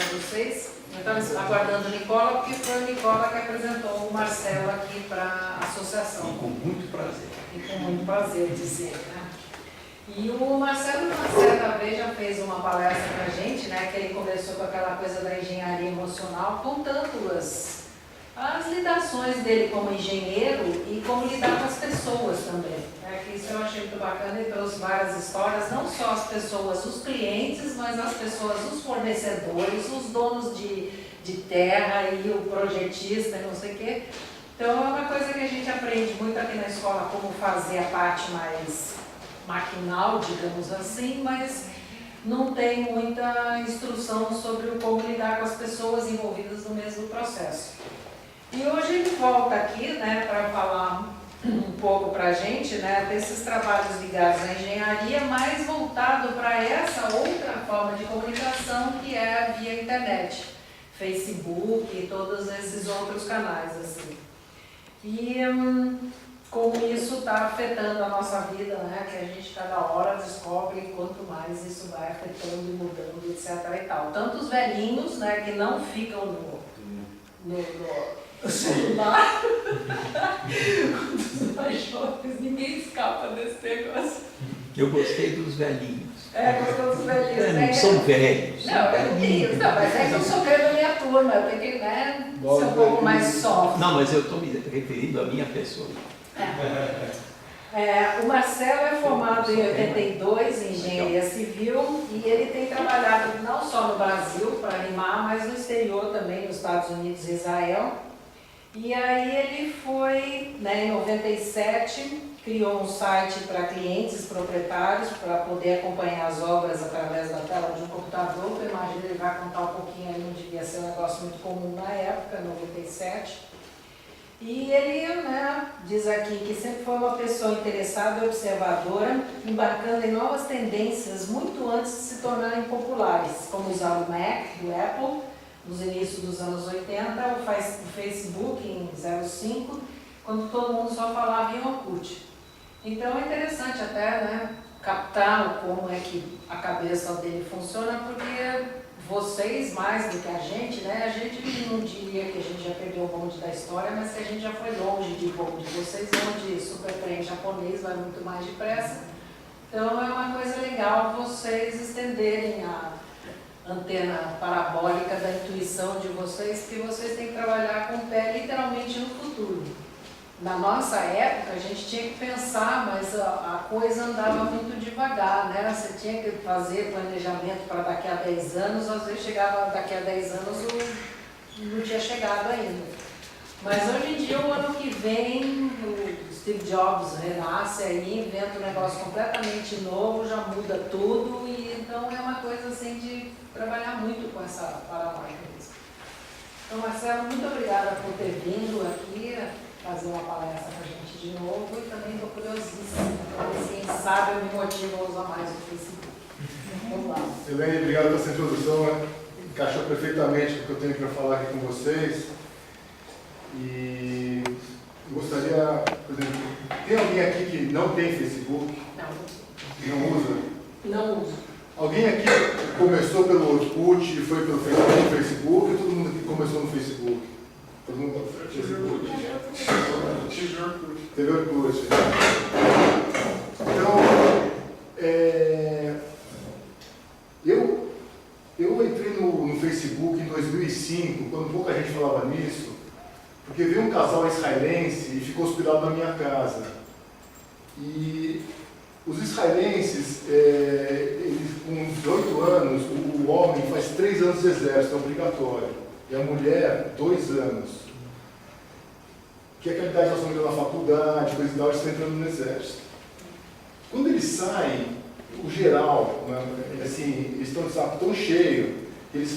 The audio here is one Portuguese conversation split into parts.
vocês. Eu estava aguardando a Nicola, porque foi a Nicola que apresentou o Marcelo aqui para a associação. E com muito prazer. E com muito prazer, dizer, né? E o Marcelo, uma certa vez, já fez uma palestra para a gente, né? Que ele começou com aquela coisa da engenharia emocional, contando as lidações dele como engenheiro e como lidar com as pessoas também. Né? Que isso eu achei muito bacana, ele trouxe várias histórias, não só as pessoas, os clientes, mas as pessoas, os fornecedores, os donos de terra e o projetista e não sei o quê. Então é uma coisa que a gente aprende muito aqui na escola, como fazer a parte mais maquinal, digamos assim, mas não tem muita instrução sobre como lidar com as pessoas envolvidas no mesmo processo. E hoje ele volta aqui, né, para falar um pouco para a gente, né, desses trabalhos ligados à engenharia, mais voltado para essa outra forma de comunicação que é via internet, Facebook e todos esses outros canais, assim. E como isso está afetando a nossa vida, né, que a gente cada hora descobre quanto mais isso vai afetando e mudando, etc. e tal. Tanto os velhinhos, né, que não ficam no celular, os mais jovens, ninguém escapa desse negócio. Eu gostei dos velhinhos. Gostou dos velhinhos. Não são velhos. Não, velhinhos. Não, mas é que eu sou crendo na minha turma, eu tenho que, né, ser um pouco mais soft. Não, mas eu estou me referindo à minha pessoa. O Marcelo é formado em 82 em engenharia civil e ele tem trabalhado não só no Brasil para animar, mas no exterior também, nos Estados Unidos e Israel. E aí ele foi, né, em 97, criou um site para clientes proprietários para poder acompanhar as obras através da tela de um computador. Eu imagino que ele vai contar um pouquinho aí, não devia ser um negócio muito comum na época, 97. E ele, né, diz aqui que sempre foi uma pessoa interessada e observadora, embarcando em novas tendências muito antes de se tornarem populares, como usar o Mac do Apple nos inícios dos anos 80, o Facebook em 05, quando todo mundo só falava em Orkut. Então é interessante até, né, captar como é que a cabeça dele funciona, porque vocês, mais do que a gente, né, a gente não diria que a gente já perdeu o bonde da história, mas que a gente já foi longe de bonde. Vocês vão de supertrem japonês, vai muito mais depressa. Então é uma coisa legal vocês estenderem a antena parabólica da intuição de vocês, porque vocês têm que trabalhar com o pé literalmente no futuro. Na nossa época, a gente tinha que pensar, mas a coisa andava muito devagar, né? Você tinha que fazer planejamento para daqui a 10 anos, às vezes chegava daqui a 10 anos não tinha chegado ainda. Mas hoje em dia, o ano que vem, o Steve Jobs renasce aí, inventa um negócio completamente novo, já muda tudo, e então é uma coisa assim de trabalhar muito com essa paranoia mesmo. Então, Marcelo, muito obrigada por ter vindo aqui fazer uma palestra para a gente de novo, e também estou curiosíssima, quem sabe eu me motivo a usar mais o Facebook. Vamos lá. Helene, obrigado por essa introdução, né? Encaixou perfeitamente com o que eu tenho para falar aqui com vocês. E gostaria, por exemplo, tem alguém aqui que não tem Facebook? Não. Não usa? Não uso. Alguém aqui começou pelo Orkut e foi pelo Facebook, ou todo mundo aqui começou no Facebook? Todo mundo no Facebook? Teve Orkut. Então, eu entrei no Facebook em 2005, quando pouca gente falava nisso, porque veio um casal israelense e ficou hospedado na minha casa. E os israelenses, eles, com 18 anos, o homem faz 3 anos de exército, é obrigatório, e a mulher, 2 anos. Que é aquela idade que nós estamos indo na faculdade, coisa e tal, eles estão entrando no exército. Quando eles saem, o geral, né, assim, eles estão de saco tão cheio, eles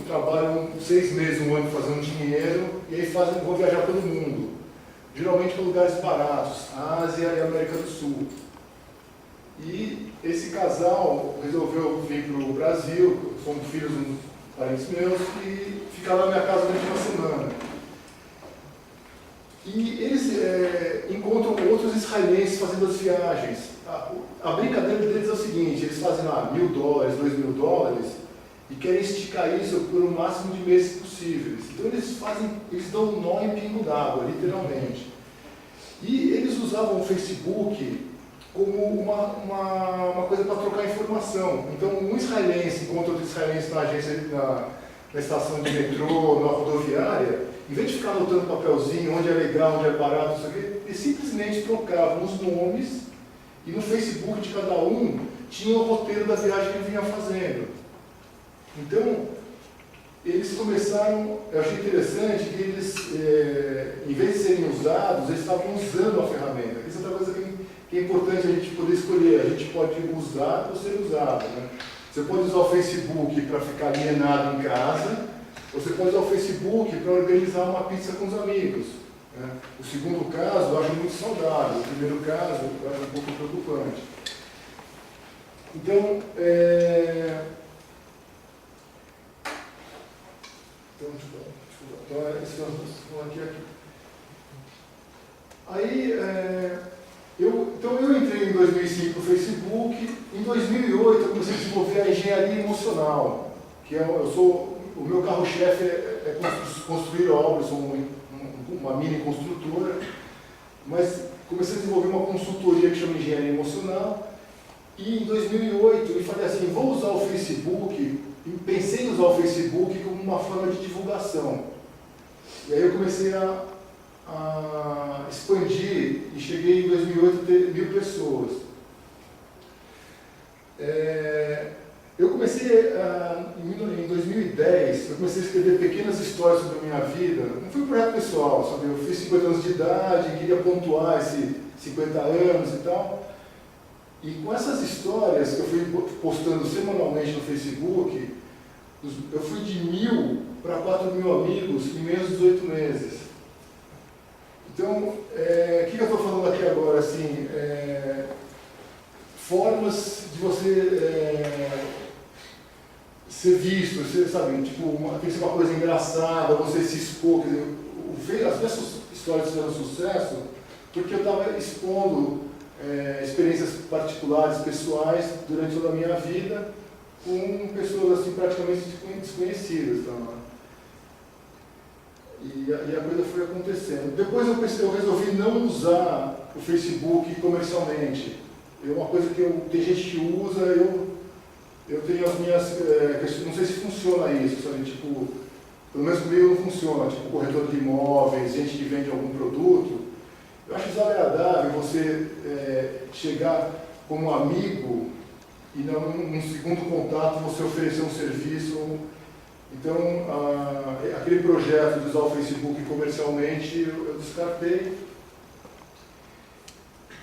trabalham 6 meses, 1 ano fazendo dinheiro, e aí vão viajar pelo mundo. Geralmente para lugares baratos, Ásia e América do Sul. E esse casal resolveu vir para o Brasil, somos filhos de uns parentes meus, e ficaram na minha casa durante uma semana. E eles encontram outros israelenses fazendo as viagens. A brincadeira deles é o seguinte, eles fazem lá $1.000, $2.000, e querem esticar isso por o máximo de meses possíveis. Então eles dão um nó em pingo d'água, literalmente. E eles usavam o Facebook como uma coisa para trocar informação. Então um israelense encontra outro israelense na agência, na estação de metrô, na rodoviária, em vez de ficar anotando papelzinho, onde é legal, onde é barato, não sei o quê, eles simplesmente trocavam os nomes e no Facebook de cada um tinha o roteiro da viagem que ele vinha fazendo. Então, eles começaram, eu achei interessante que eles, em vez de serem usados, eles estavam usando a ferramenta. Isso é outra coisa que é importante a gente poder escolher. A gente pode usar ou ser usado, né? Você pode usar o Facebook para ficar alienado em casa, ou você pode usar o Facebook para organizar uma pizza com os amigos, né? O segundo caso eu acho muito saudável, o primeiro caso eu acho um pouco preocupante. Então, esse aqui. Aí, então eu entrei em 2005 no Facebook, em 2008 eu comecei a desenvolver a engenharia emocional, que o meu carro-chefe é construir obras, sou uma mini construtora, mas comecei a desenvolver uma consultoria que chama Engenharia Emocional, e em 2008 eu falei assim, vou usar o Facebook, e pensei em usar o Facebook como uma forma de divulgação. E aí eu comecei a expandir e cheguei em 2008 a ter 1000 pessoas. Eu comecei, em 2010, eu comecei a escrever pequenas histórias sobre a minha vida. Não foi um projeto pessoal, sabe? Eu fiz 50 anos de idade, queria pontuar esses 50 anos e tal. E com essas histórias que eu fui postando semanalmente no Facebook, eu fui de 1000 para 4.000 amigos em menos de 18 meses. Então, o que eu estou falando aqui agora? Assim, formas de você ser visto, você sabe, tipo, tem que ser uma coisa engraçada, você se expor. Quer dizer, as minhas histórias fizeram sucesso porque eu estava expondo experiências particulares, pessoais, durante toda a minha vida, com pessoas assim, praticamente desconhecidas. Tá? E a coisa foi acontecendo. Depois eu resolvi não usar o Facebook comercialmente. É uma coisa que tem gente que usa, eu tenho as minhas... não sei se funciona isso, sabe? Tipo, pelo menos comigo não funciona. Tipo, corretor de imóveis, gente que vende algum produto. Eu acho desagradável você chegar como amigo e num segundo contato você oferecer um serviço. Então, aquele projeto de usar o Facebook comercialmente, eu descartei.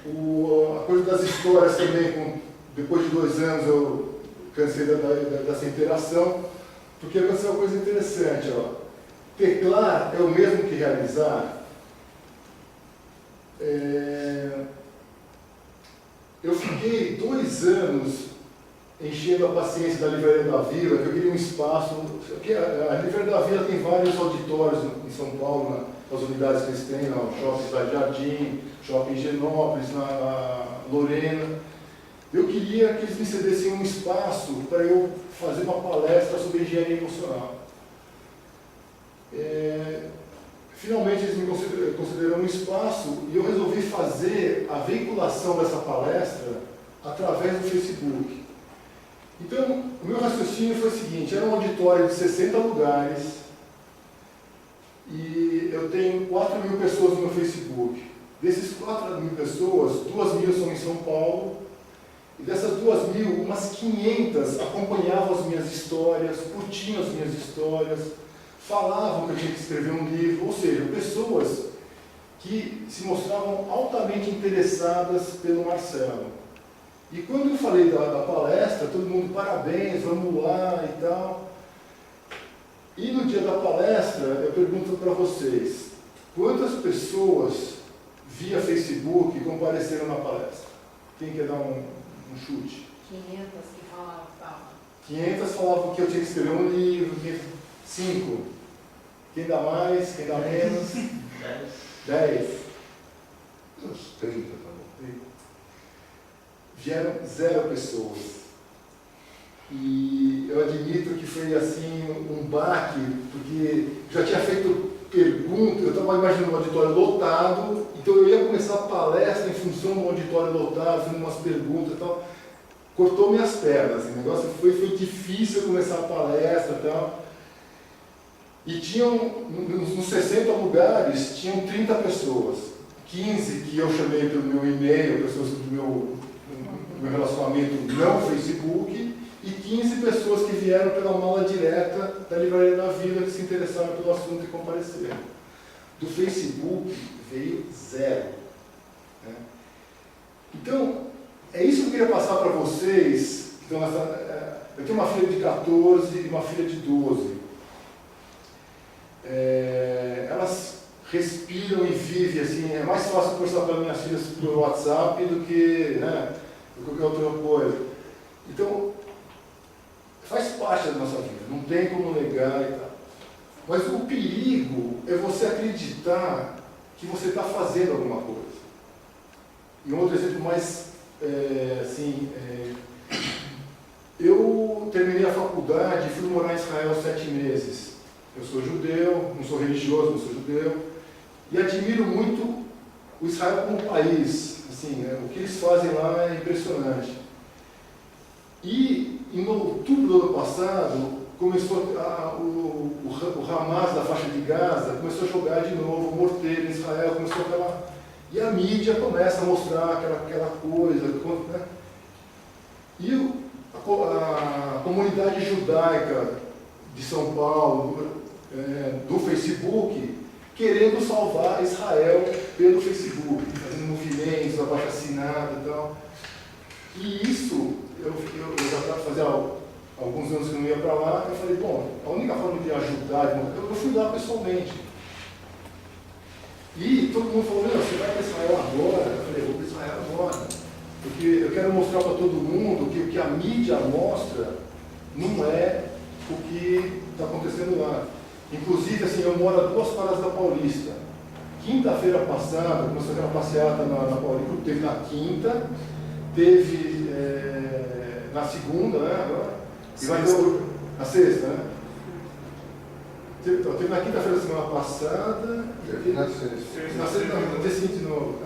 A coisa das histórias também, depois de 2 anos eu cansei dessa interação, porque aconteceu uma coisa interessante. Ó. Teclar é o mesmo que realizar. Eu fiquei 2 anos enchendo a paciência da Livraria da Vila, que eu queria um espaço. A Livraria da Vila tem vários auditórios em São Paulo, nas unidades que eles têm, no Shopping Cidade Jardim, Shopping Higienópolis, na Lorena. Eu queria que eles me cedessem um espaço para eu fazer uma palestra sobre engenharia emocional. Finalmente eles me consideraram um espaço e eu resolvi fazer a veiculação dessa palestra através do Facebook. Então, o meu raciocínio foi o seguinte, era um auditório de 60 lugares e eu tenho 4.000 pessoas no meu Facebook. Desses 4.000 pessoas, 2.000 são em São Paulo e dessas 2.000, umas 500 acompanhavam as minhas histórias, curtiam as minhas histórias, falavam que eu tinha que escrever um livro, ou seja, pessoas que se mostravam altamente interessadas pelo Marcelo. E quando eu falei da palestra, todo mundo, parabéns, vamos lá e tal. E no dia da palestra, eu pergunto para vocês, quantas pessoas via Facebook compareceram na palestra? Quem quer dar um chute? 500 que falavam que estavam. 500 falavam que eu tinha que escrever um livro, 5. Quem dá mais, quem dá menos? 10. Uns 30, tá bom. Vieram 0 pessoas. E eu admito que foi assim um baque, porque já tinha feito pergunta, eu estava imaginando um auditório lotado, então eu ia começar a palestra em função do auditório lotado, fazendo umas perguntas e tal. Cortou minhas pernas, o negócio foi difícil começar a palestra e tal. E tinham, nos 60 lugares, tinham 30 pessoas. 15 que eu chamei pelo meu e-mail, pessoas do meu relacionamento não Facebook, e 15 pessoas que vieram pela mala direta da Livraria da Vila, que se interessaram pelo assunto e compareceram. Do Facebook veio 0. Né? Então, é isso que eu queria passar para vocês. Então, eu tenho uma filha de 14 e uma filha de 12. Elas respiram e vivem assim. É mais fácil conversar com as minhas filhas pelo WhatsApp do que, né, do que qualquer outra coisa. Então, faz parte da nossa vida, não tem como negar e tal. Mas o perigo é você acreditar que você está fazendo alguma coisa. E um outro exemplo mais, eu terminei a faculdade e fui morar em Israel 7 meses. Eu sou judeu, não sou religioso, não sou judeu, e admiro muito o Israel como país. Assim, o que eles fazem lá é impressionante. E em outubro do ano passado, começou o Hamas da faixa de Gaza começou a jogar de novo morteiro em Israel, começou e a mídia começa a mostrar aquela coisa, né? E a comunidade judaica de São Paulo, do Facebook, querendo salvar Israel pelo Facebook, fazendo movimentos, abaixo-assinado e tal. E isso, eu já estava fazendo alguns anos que eu não ia para lá, eu falei, bom, a única forma de ajudar, eu fui lá pessoalmente. E todo mundo falou, você vai para Israel agora? Eu falei, vou para Israel agora. Porque eu quero mostrar para todo mundo que o que a mídia mostra não é o que está acontecendo lá. Inclusive, assim, eu moro a 2 quadras da Paulista. Quinta-feira passada, começou aquela passeata na Paulista, teve na quinta, teve na segunda, né, agora? E vai ter na sexta, né? Teve na quinta-feira da semana passada. Teve na sexta. Na sexta, não, no dia seguinte de novo.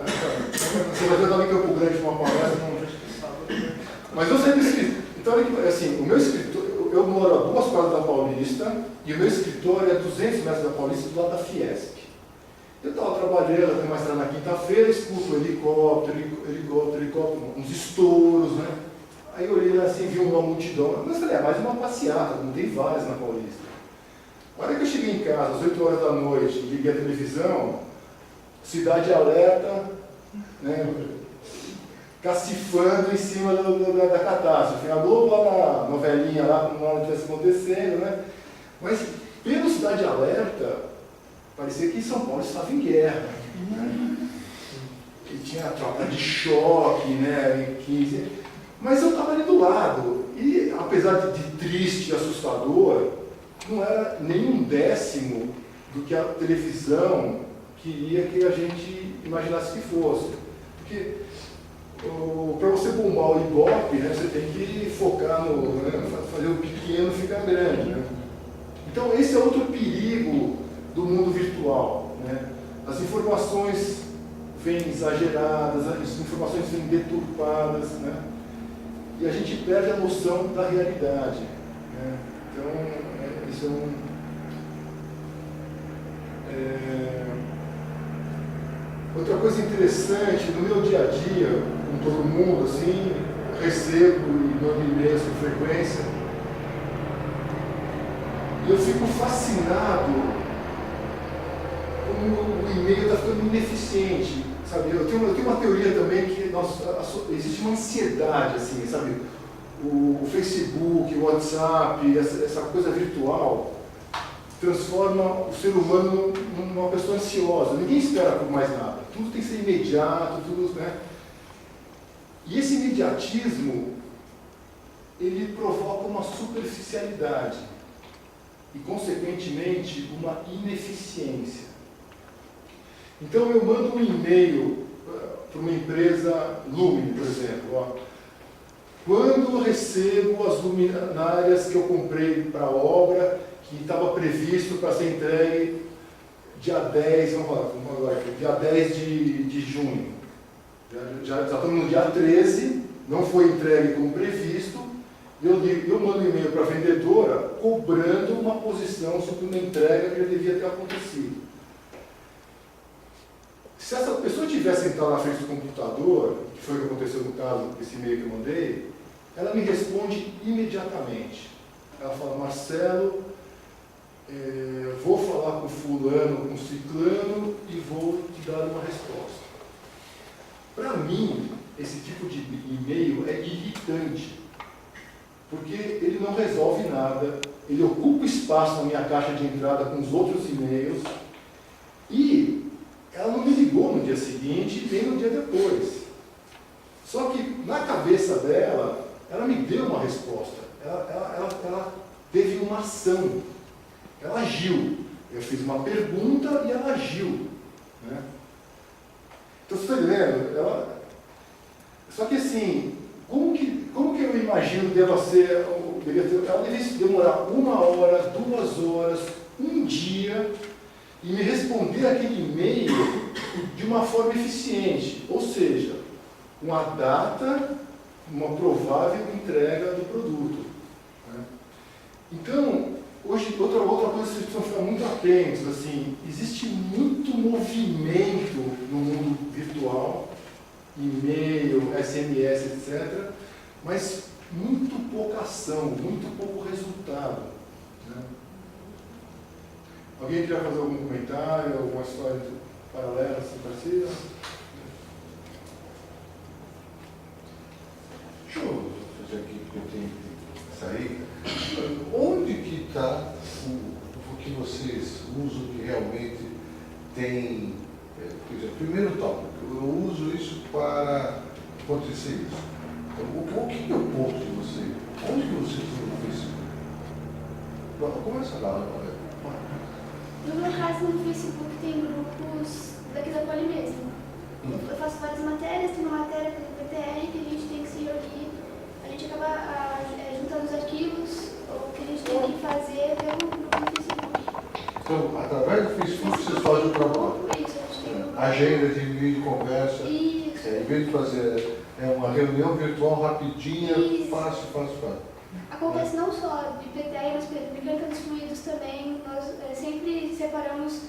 Você vai ver lá em Campo Grande uma palestra. Mas eu sempre escrito. Então, assim, o meu escritório, eu moro a 2 quadras da Paulista e o meu escritório é a 200 metros da Paulista, do lado da Fiesp. Eu estava trabalhando, até mais tarde na quinta-feira, escuto helicóptero, uns estouros, né? Aí eu olhei lá assim, vi uma multidão. Mas falei, mais uma passeata, não tem várias na Paulista. A hora que eu cheguei em casa, às 8 horas da noite, liguei a televisão, Cidade Alerta, né, cacifando em cima da catástrofe. A Globo lá na novelinha, lá, como nada estivesse acontecendo, né? Mas, pelo Cidade Alerta, parecia que São Paulo estava em guerra. Né? E tinha a tropa de choque, né, em 15. Mas eu estava ali do lado. E, apesar de triste e assustador, não era nem 1/10 do que a televisão queria que a gente imaginasse que fosse. Porque para você bombar o Ibope, né, você tem que focar fazer o pequeno ficar grande. Né? Então esse é outro perigo do mundo virtual. Né? As informações vêm exageradas, as informações vêm deturpadas, né? E a gente perde a noção da realidade. Né? Então, isso outra coisa interessante, no meu dia a dia, com todo mundo, assim, recebo e mando e-mails com frequência, e eu fico fascinado como o e-mail está ficando ineficiente, sabe? Eu tenho uma teoria também que existe uma ansiedade, assim, sabe? O Facebook, o WhatsApp, essa coisa virtual transforma o ser humano numa pessoa ansiosa. Ninguém espera por mais nada. Tudo tem que ser imediato, tudo, né? E esse imediatismo, ele provoca uma superficialidade e, consequentemente, uma ineficiência. Então, eu mando um e-mail para uma empresa Lumine, por exemplo. Ó. Quando eu recebo as luminárias que eu comprei para a obra, que estava previsto para ser entregue dia 10, vamos agora aqui, dia 10 de junho. Já estamos no dia 13, não foi entregue como previsto, e eu mando um e-mail para a vendedora cobrando uma posição sobre uma entrega que já devia ter acontecido. Se essa pessoa tivesse sentado na frente do computador, que foi o que aconteceu no caso desse e-mail que eu mandei, ela me responde imediatamente. Ela fala: Marcelo, vou falar com fulano, com ciclano e vou te dar uma resposta. Para mim, esse tipo de e-mail é irritante, porque ele não resolve nada, ele ocupa espaço na minha caixa de entrada com os outros e-mails, e ela não me ligou no dia seguinte nem no dia depois. Só que na cabeça dela, ela me deu uma resposta, ela teve uma ação, ela agiu. Eu fiz uma pergunta e ela agiu, né? Então você está entendendo? Só que assim, como que eu imagino deva ser, ela deveria demorar 1 hora, 2 horas, 1 dia, e me responder aquele e-mail de uma forma eficiente, ou seja, com a data, uma provável entrega do produto, né? Então, hoje, outra coisa que vocês precisam ficar muito atentos, assim, existe muito movimento no mundo virtual, e-mail, SMS, etc., mas muito pouca ação, muito pouco resultado, né? Alguém queria fazer algum comentário, alguma história paralela, assim, parecida? Deixa eu fazer aqui, porque eu tenho que sair. Onde que está o que vocês usam que realmente tem, por exemplo, primeiro tópico, eu uso isso para acontecer isso. Então, o que eu posto de você? Onde que você tem no Facebook? Começa lá, olha. No meu caso, no Facebook tem grupos daqui da Poli mesmo. Eu faço várias matérias, tem uma matéria do PTR que a gente tem que se reunir, a gente acaba juntando os arquivos, o que a gente tem que fazer pelo grupo do Facebook. Então, através do Facebook vocês fazem o trabalho. Isso, a gente tem Agenda de vídeo, conversa. Isso. Em vez de fazer uma reunião virtual rapidinha, Isso. fácil. Acontece não só de PTR, mas Biblioteca dos Fluidos também. Nós sempre separamos,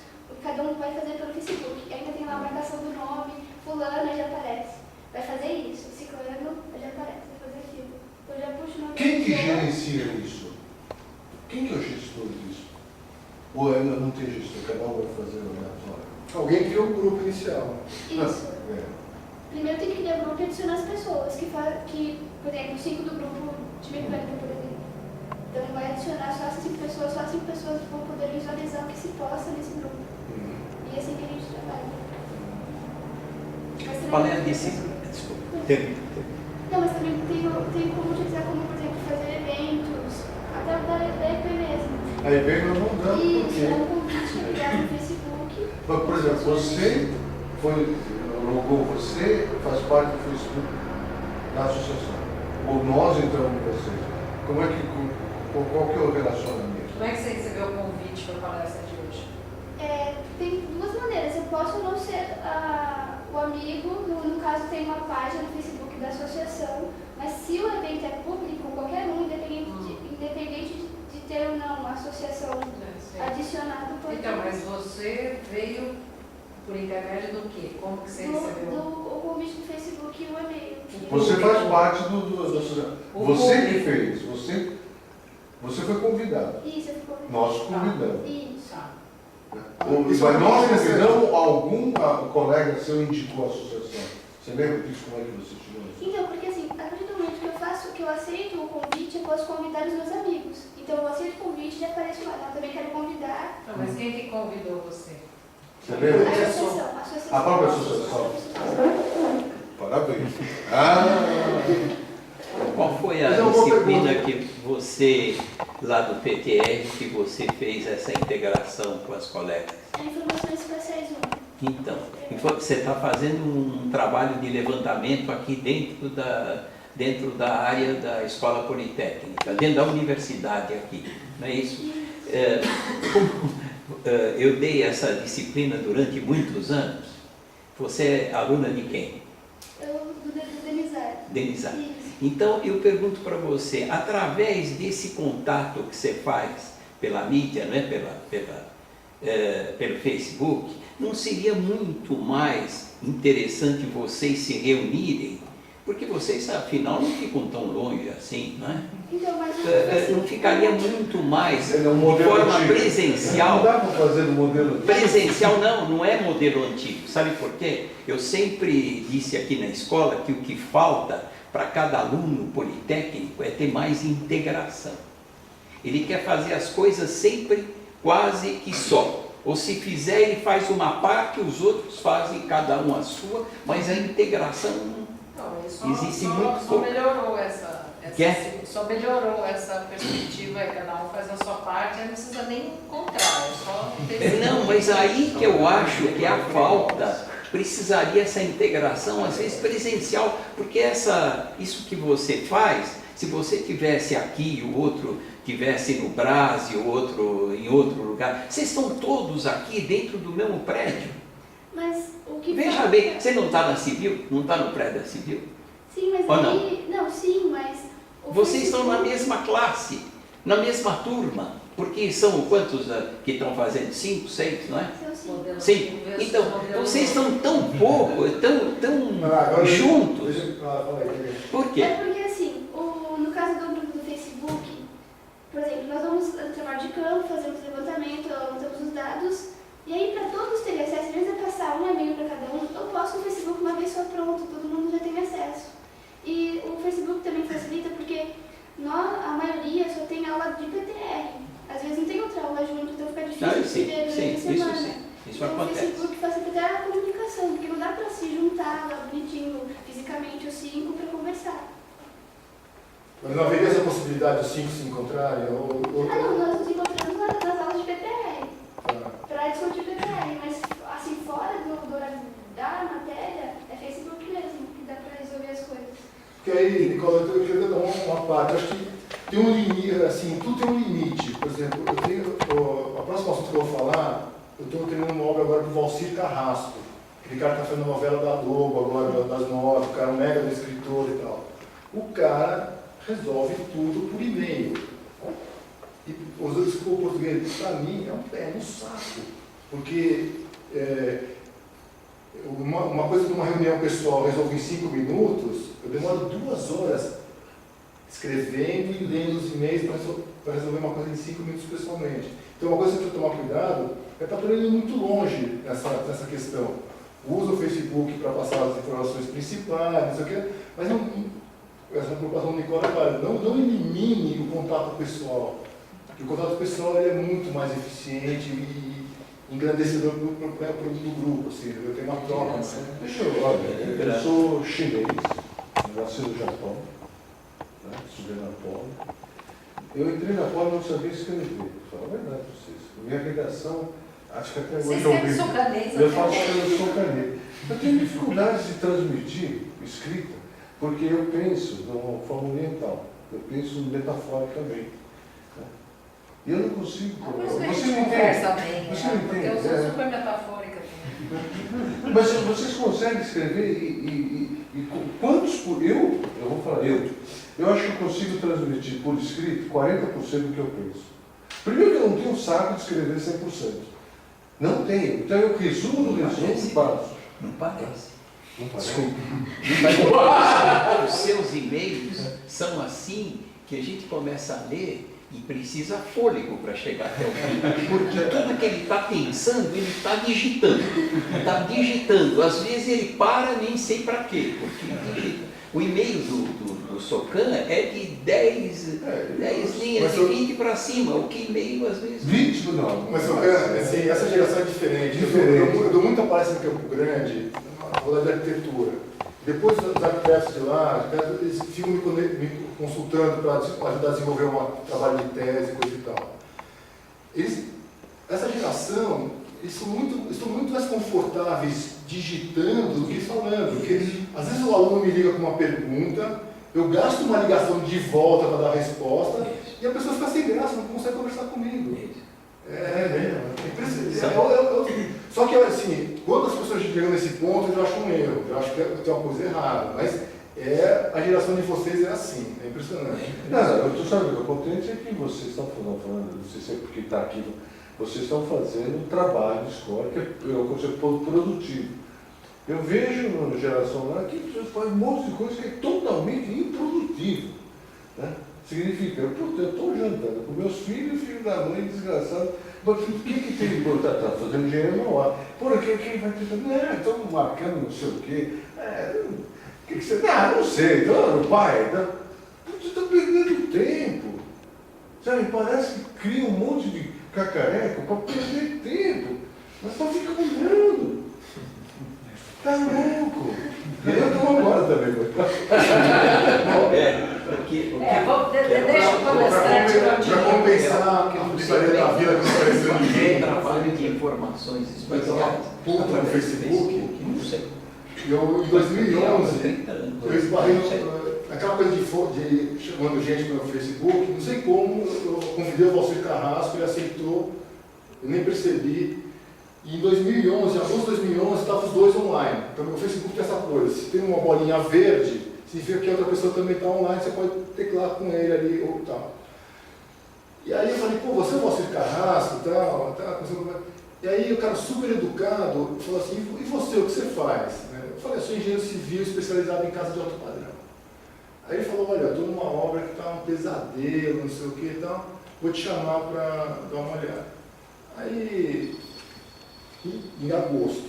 cada um vai fazer pelo Facebook. E ainda tem lá a marcação do nome, fulano já aparece. Vai fazer isso, ciclano já aparece, vai fazer aquilo. Eu já puxo o nome. Quem que da pessoa. gerencia isso? Quem que é o gestor disso? Ou ainda não tem gestor, cada um vai fazer o aleatório? Alguém criou o grupo inicial. Isso. É. Primeiro tem que criar grupo e adicionar as pessoas, que por exemplo, 5 do grupo de mecânica, por exemplo. Então vai adicionar só 5 pessoas vão poder visualizar o que se posta nesse grupo. E é assim que a gente trabalha. Mas também- Falando disso, desculpa, termina. Não, mas também tem como utilizar como, por exemplo, fazer eventos, até o da EP mesmo. Aí vem nós mandamos, Isso, é porque... um convite criado no Facebook. Por exemplo, você logou, você faz parte do Facebook da associação. Ou nós entramos com você. Qual que é o relacionamento? Como é que você recebeu o convite para a palestra de hoje? Tem 2 maneiras. Eu posso não ser o amigo, no caso tem uma página no Facebook da associação, mas se o evento é público, qualquer um, independente de ter ou não uma associação adicionada, pode. Então, mas você veio por intermédio do quê? Como que você recebeu? O convite do Facebook e o e-mail. Você faz parte da associação. O Você que público. fez, você foi convidado. Isso, eu fico. Nós convidamos. Isso. Tá. Mas nós convidamos algum colega seu indicou a associação. Você lembra disso? Como é que você tirou isso? Então, porque assim, a partir do momento que eu aceito o convite, eu posso convidar os meus amigos. Então eu aceito o convite e já apareço lá. Então, eu também quero convidar Não, mas quem que convidou você? Você a lembra? associação. A própria associação. Parabéns. Qual foi a Mas eu vou disciplina perguntar. que você, lá do PTR, que você fez essa integração com as colegas? Informações espaciais 1. Então, você está fazendo um trabalho de levantamento aqui dentro dentro da área da Escola Politécnica, dentro da universidade aqui, não é isso? Eu dei essa disciplina durante muitos anos. Você é aluna de quem? Eu, do Denizar. Denizar. Isso. Então, eu pergunto para você, através desse contato que você faz pela mídia, né, pelo Facebook, não seria muito mais interessante vocês se reunirem? Porque vocês, afinal, não ficam tão longe assim, não é? Então, mas Não ficaria muito mais Ele é um de modelo forma antigo. presencial? Não dá para fazer no modelo Presencial não é modelo antigo. Sabe por quê? Eu sempre disse aqui na escola que o que falta para cada aluno politécnico é ter mais integração. Ele quer fazer as coisas sempre quase que só. Ou se fizer, ele faz uma parte, os outros fazem cada um a sua, mas a integração Não, existe só muito pouco. melhorou essa Quer? só melhorou essa perspectiva, cada um faz a sua parte, aí não precisa nem encontrar, é só ter Não, mas aí que eu acho que a falta precisaria essa integração, às vezes presencial, porque isso que você faz, se você tivesse aqui e o outro tivesse no Brasil, o outro em outro lugar, vocês estão todos aqui dentro do mesmo prédio. Mas o que Veja falta- bem, você não está na Civil? Não está no prédio da Civil? Sim, mas Ou aí... Não, sim, mas... o Vocês estão na Facebook- mesma classe, na mesma turma, porque são quantos que estão fazendo? 5, 6, não é? São sim. modelo Sim, então, vocês estão tão pouco, tão Agora, juntos. fala aí. Por quê? É porque assim, no caso do grupo do Facebook, por exemplo, nós vamos no trabalho de campo, fazemos levantamento, anotamos os dados, e aí para todos terem acesso, em vez de passar um e-mail para cada um, eu posto no Facebook uma vez só pronto, todo mundo já tem acesso. E o Facebook também facilita porque a maioria só tem aula de PTR. Às vezes não tem outra aula junto, então fica difícil de se ver durante a semana. Isso Então, o acontece. Facebook facilita até a comunicação, porque não dá para se juntar lá bonitinho, fisicamente, os 5 para conversar. Mas não haveria essa possibilidade dos 5 se encontrarem? Ah, não, nós nos encontramos nas aulas de PPR, Tá. para discutir PPR, mas assim, fora do horário da matéria, é Facebook mesmo, que dá para resolver as coisas. Porque aí, Nicola, eu queria dar uma parte. Eu acho que tem um limite, assim, tudo tem um limite. Por exemplo, a próxima assunto que eu vou falar, eu estou terminando uma obra agora do Valcir Carrasco. Aquele cara que está fazendo novela da Globo agora, das 9, o cara é um mega do escritor e tal. O cara resolve tudo por e-mail. E usando esse português, para mim, é um pé no saco. Porque uma coisa de uma reunião pessoal resolve em 5 minutos, eu demoro 2 horas escrevendo e lendo os e-mails para resolver uma coisa em 5 minutos pessoalmente. Então, uma coisa que eu tenho que tomar cuidado é estar indo muito longe nessa questão. Usa o Facebook para passar as informações principais, não sei o quê, mas essa preocupação do Nicola é clara, não elimine o contato pessoal. Porque o contato pessoal ele é muito mais eficiente e engrandecedor do grupo. Assim, eu tenho uma troca. Deixa eu sou chinês, nasci no Japão, né? Estudei na Poli. Eu entrei na Poli e não sabia escrever, vou falar a verdade para vocês. Minha redação, acho que até hoje Vocês são canês, eu faço eu sou caneta. Eu tenho dificuldade de transmitir escrita, porque eu penso de uma forma oriental, eu penso metaforicamente. Né? E eu não consigo. Por isso que a Você gente me conversa entende? bem, Você né? me Porque entende? eu sou É. super metafórica também. Mas vocês conseguem escrever e quantos por... Eu vou falar, eu acho que eu consigo transmitir por escrito 40% do que eu penso. Primeiro que eu não tenho saco de escrever 100%. Não tenho. Então eu resumo do resumo e passo. Não parece. Não parece. Mas os seus e-mails são assim que a gente começa a ler e precisa fôlego para chegar até o fim. Porque tudo que ele está pensando, ele está digitando. Está digitando. Às vezes ele para, nem sei para quê, porque ele digita. O e-mail do Socan é de 10 linhas, de 20 para cima. O que e-mail às vezes... 20 não. Mas assim, essa geração é diferente. Eu dou muita palestra em Campo Grande, na aula de arquitetura. Depois os arquitetos de lá, eles ficam me consultando para ajudar a desenvolver um trabalho de tese, coisa e tal. Essa geração, eles estão muito mais confortáveis digitando do que falando. Porque às vezes o aluno me liga com uma pergunta, Eu gasto uma ligação de volta para dar a resposta Isso. e a pessoa fica sem graça, não consegue conversar comigo. Isso. Só que assim, quando as pessoas chegam nesse ponto, eu já acho um erro, eu acho que tem uma coisa errada, mas a geração de vocês é assim, é impressionante. Não, eu estou sabendo, o contente é que vocês estão falando, não sei se é porque está aqui, vocês estão fazendo um trabalho de escola que é um conceito produtivo. Eu vejo na geração lá que pessoas fazem um monte de coisa que é totalmente improdutivo. Né? Significa, eu estou jantando com meus filhos, filho da mãe, desgraçado, mas o que tem de botar? Está fazendo engenheiro na hora. Por quê? Quem vai pensar? Não, estamos marcando não sei o quê. O que você. Não sei, então, pai, você está perdendo tempo. Sabe, parece que cria um monte de cacareco para perder tempo, mas para ficar olhando. Tá louco. Eu estou agora também. Deixa o palestrante Para compensar a história da vida que apareceu no É trabalho de informações especiais. Ponto no Facebook. Não sei. Eu, em 2011, 30 anos. eu esbarrei naquela coisa de chamando gente pelo Facebook, não sei como, eu convidei o Valcir Carrasco, ele aceitou, eu nem percebi. E em 2011, em agosto de 2011, estavam os dois online. Então o Facebook tem essa coisa, se tem uma bolinha verde, significa que a outra pessoa também está online, você pode teclar com ele ali ou tal. E aí eu falei, pô, você é o Valcir Carrasco e tal, e aí o cara super educado falou assim, e você, o que você faz? Eu falei, eu sou engenheiro civil especializado em casa de alto padrão. Aí ele falou, olha, eu estou numa obra que está um pesadelo, não sei o que e tal, vou te chamar para dar uma olhada. Aí, em agosto.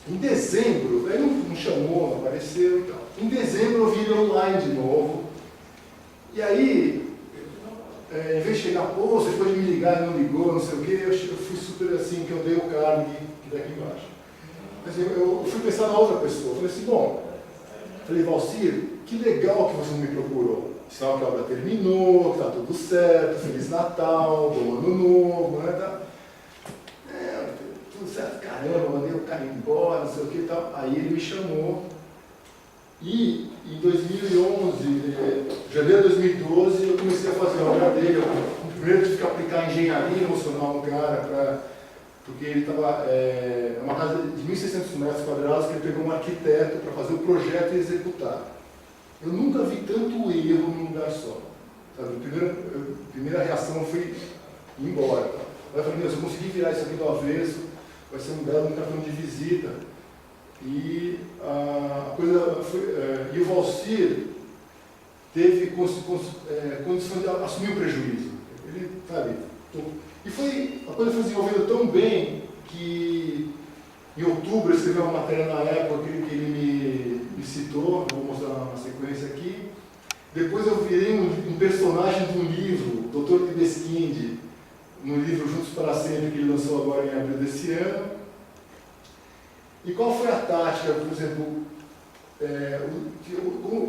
Em dezembro, ele não chamou, não apareceu e tal. Em dezembro eu vi ele online de novo. E aí, em vez de chegar, pô, você pode me ligar e não ligou, não sei o quê, eu fui super assim, que eu dei o cargo que daqui embaixo. Mas eu fui pensar na outra pessoa. Falei assim, falei, Valcir, que legal que você não me procurou. Sinal que a obra terminou, que está tudo certo, Feliz Natal, bom Ano Novo, né? Tá? Tudo certo, caramba, mandei o cara embora, não sei o que e tal. Aí ele me chamou. E em 2011, janeiro de 2012, eu comecei a fazer a obra dele. Primeiro tive que aplicar engenharia emocional no cara, porque ele estava. É uma casa de 1.600 metros quadrados que ele pegou um arquiteto para fazer o projeto e executar. Eu nunca vi tanto erro num lugar só. Sabe? A primeira reação foi ir embora. Tá? Eu falei, se eu conseguir virar isso aqui do avesso, vai ser um belo cartão de visita. E a coisa foi, e o Valcir teve condição de assumir o prejuízo. Ele, sabe, a coisa foi desenvolvendo tão bem que em outubro eu escrevi uma matéria na época que ele me citou, vou mostrar na sequência aqui. Depois eu virei um personagem de um livro, Dr. Libeskind, no livro Juntos para Sempre, que ele lançou agora em abril desse ano. E qual foi a tática, por exemplo,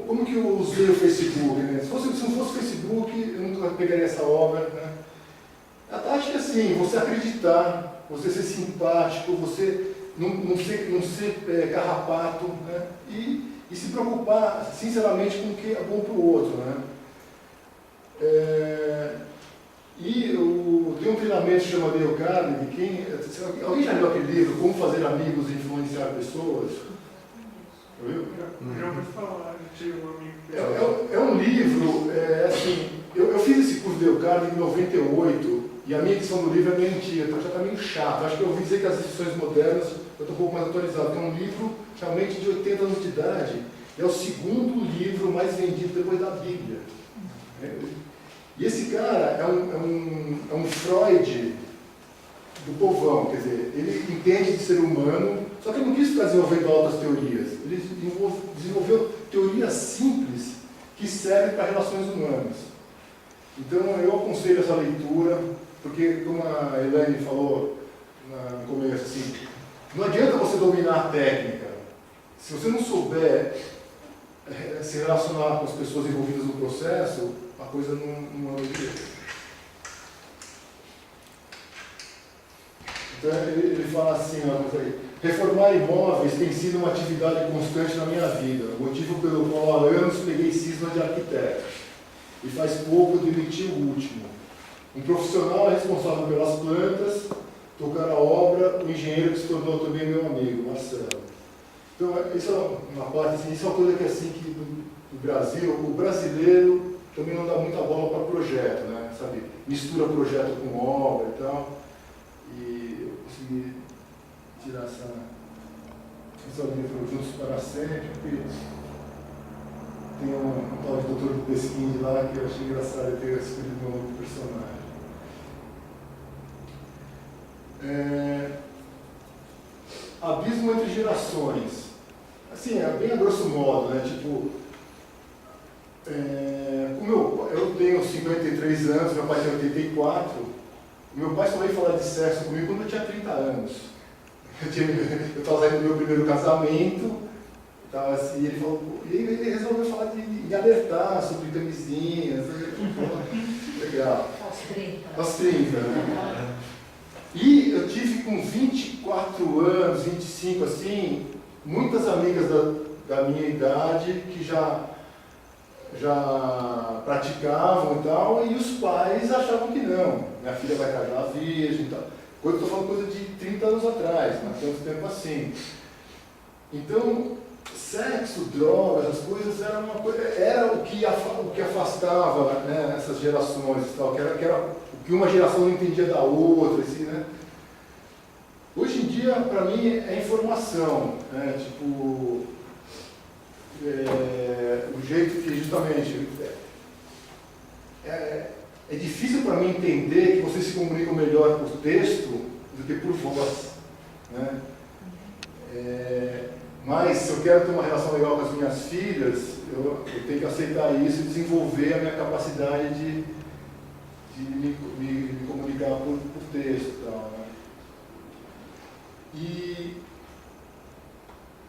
como que eu usei o Facebook? Né? Se não fosse o Facebook, eu nunca pegaria essa obra. Né? A tática é assim, você acreditar, você ser simpático, você não ser carrapato, né? E se preocupar sinceramente com o que é bom para o outro. Né? Tem um treinamento que chama Dale Carnegie. Alguém já leu aquele livro, Como Fazer Amigos e Influenciar Pessoas? Viu? Já ouvi falar, tinha um amigo que... É um livro, assim, eu fiz esse curso de Dale Carnegie em 98, e a minha edição do livro é meio antiga, então já está meio chato. Acho que eu ouvi dizer que as edições modernas eu estou um pouco mais atualizado, que é um livro realmente de 80 anos de idade, e é o segundo livro mais vendido depois da Bíblia. E esse cara é um Freud do povão, quer dizer, ele entende de ser humano, só que ele não quis ficar desenvolvendo altas teorias. Ele desenvolveu teorias simples que servem para relações humanas. Então eu aconselho essa leitura, porque como a Elaine falou no começo, assim, não adianta você dominar a técnica. Se você não souber se relacionar com as pessoas envolvidas no processo, a coisa não anda direito. Então ele fala assim, ó, reformar imóveis tem sido uma atividade constante na minha vida, motivo pelo qual há anos peguei cisma de arquiteto. E faz pouco demiti o último. Um profissional é responsável pelas plantas, tocar a obra, o engenheiro que se tornou também meu amigo, Marcelo. Então, isso é uma parte, assim, isso é uma coisa que, assim, que no Brasil, o brasileiro também não dá muita bola para projeto, né? Sabe? Mistura projeto com obra e tal. E eu consegui tirar essa livro Juntos para Sempre, porque tem um tal de Dr. Pesquim lá que eu achei engraçado ele ter escolhido um novo personagem. Abismo entre gerações. Assim, é bem a grosso modo, né? Tipo, como eu tenho 53 anos, meu pai tem 84, meu pai só veio falar de sexo comigo quando eu tinha 30 anos. Eu estava saindo do meu primeiro casamento, tava assim, e ele resolveu falar de alertar sobre camisinhas. Legal. Aos 30, né? E eu tive com 24 anos, 25 assim, muitas amigas da minha idade que já praticavam e tal, e os pais achavam que não. Minha filha vai casar virgem e tal. Eu estou falando coisa de 30 anos atrás, não há tanto tempo assim. Então, sexo, drogas, as coisas era o que afastava, né, essas gerações e tal, que era o que uma geração não entendia da outra, assim, né? Hoje em dia, para mim, é informação, né? Tipo, o jeito que justamente é difícil para mim entender que vocês se comunicam melhor por texto do que por voz, né? Mas se eu quero ter uma relação legal com as minhas filhas, eu tenho que aceitar isso e desenvolver a minha capacidade de me comunicar por texto e tal, né? E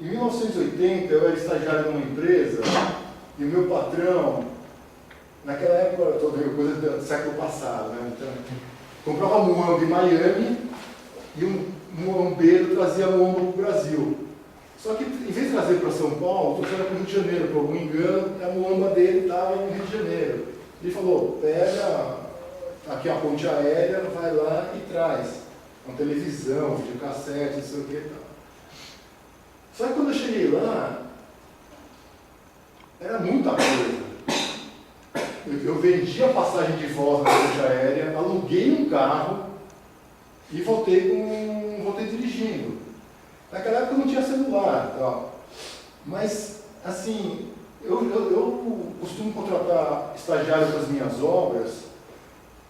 em 1980 eu era estagiário numa empresa e o meu patrão, naquela época, eu estou vendo coisa do século passado, né? Então, comprava muamba em Miami e um muambeiro trazia muamba para o Brasil. Só que, em vez de trazer para São Paulo, trouxeram para o Rio de Janeiro, por algum engano, a muamba dele estava no Rio de Janeiro. Ele falou, pega aqui a ponte aérea, vai lá e traz uma televisão, videocassete, não sei o que e tal. Só que quando eu cheguei lá, era muita coisa. Eu vendi a passagem de volta na ponte aérea, aluguei um carro e voltei dirigindo. Naquela época não tinha celular, tal. Mas, assim, eu costumo contratar estagiários para as minhas obras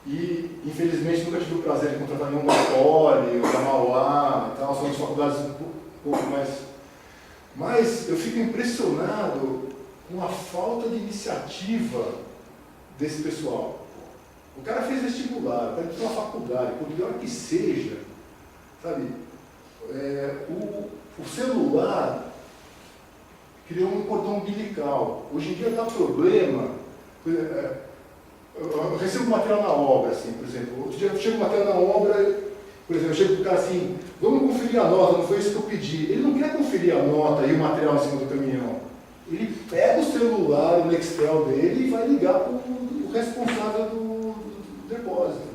e, infelizmente, nunca tive o prazer de contratar nenhum da Poli ou da Mauá e tal, são as faculdades um pouco mais... Mas eu fico impressionado com a falta de iniciativa desse pessoal. O cara fez vestibular, o cara fez uma faculdade, por pior que seja, sabe? O celular criou um cordão umbilical. Hoje em dia dá problema. Eu recebo material na obra, assim, por exemplo. Outro dia eu chego material na obra, por exemplo, eu chego para o cara assim, vamos conferir a nota, não foi isso que eu pedi. Ele não quer conferir a nota e o material em cima do caminhão. Ele pega o celular, o Nextel dele e vai ligar para o responsável do depósito.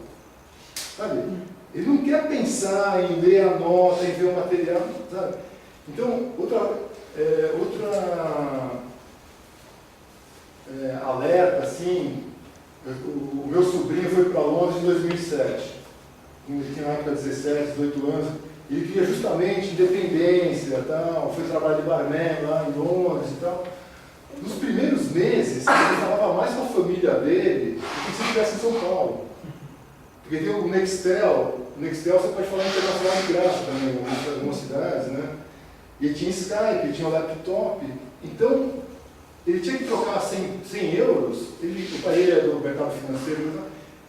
Sabe? Ele não quer pensar em ler a nota, em ver o material, sabe? Então, alerta, assim, o meu sobrinho foi para Londres em 2007, ele tinha na época 17, 18 anos, e ele queria justamente independência, tal, foi trabalhar de barman lá em Londres e tal. Nos primeiros meses, ele falava mais com a família dele do que se estivesse em São Paulo. Porque tem o Nextel você pode falar internacional de graça também, em algumas cidades, né? E ele tinha Skype, ele tinha um laptop. Então, ele tinha que trocar 100 euros, o pai dele é do mercado financeiro,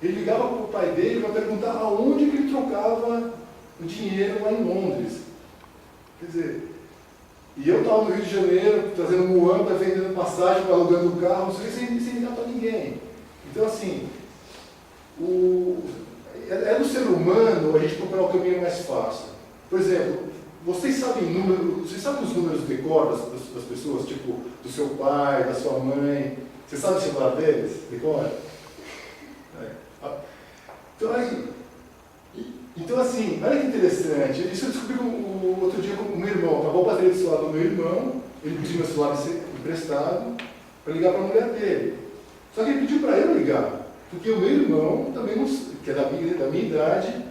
ele ligava para o pai dele para perguntar aonde que ele trocava o dinheiro lá em Londres. Quer dizer, e eu estava no Rio de Janeiro, trazendo muamba, vendendo passagem, alugando o carro, sem ligar para ninguém. Então, assim, é do ser humano a gente procurar o caminho mais fácil. Por exemplo, vocês sabem os números de cor das pessoas, tipo, do seu pai, da sua mãe? Você sabe o celular deles, de cor? Então, assim, olha que interessante. Isso eu descobri outro dia com o meu irmão. Acabou a bateria do celular do meu irmão, ele pediu meu celular emprestado para ligar para a mulher dele. Só que ele pediu para eu ligar, porque o meu irmão, também não, que é da minha idade,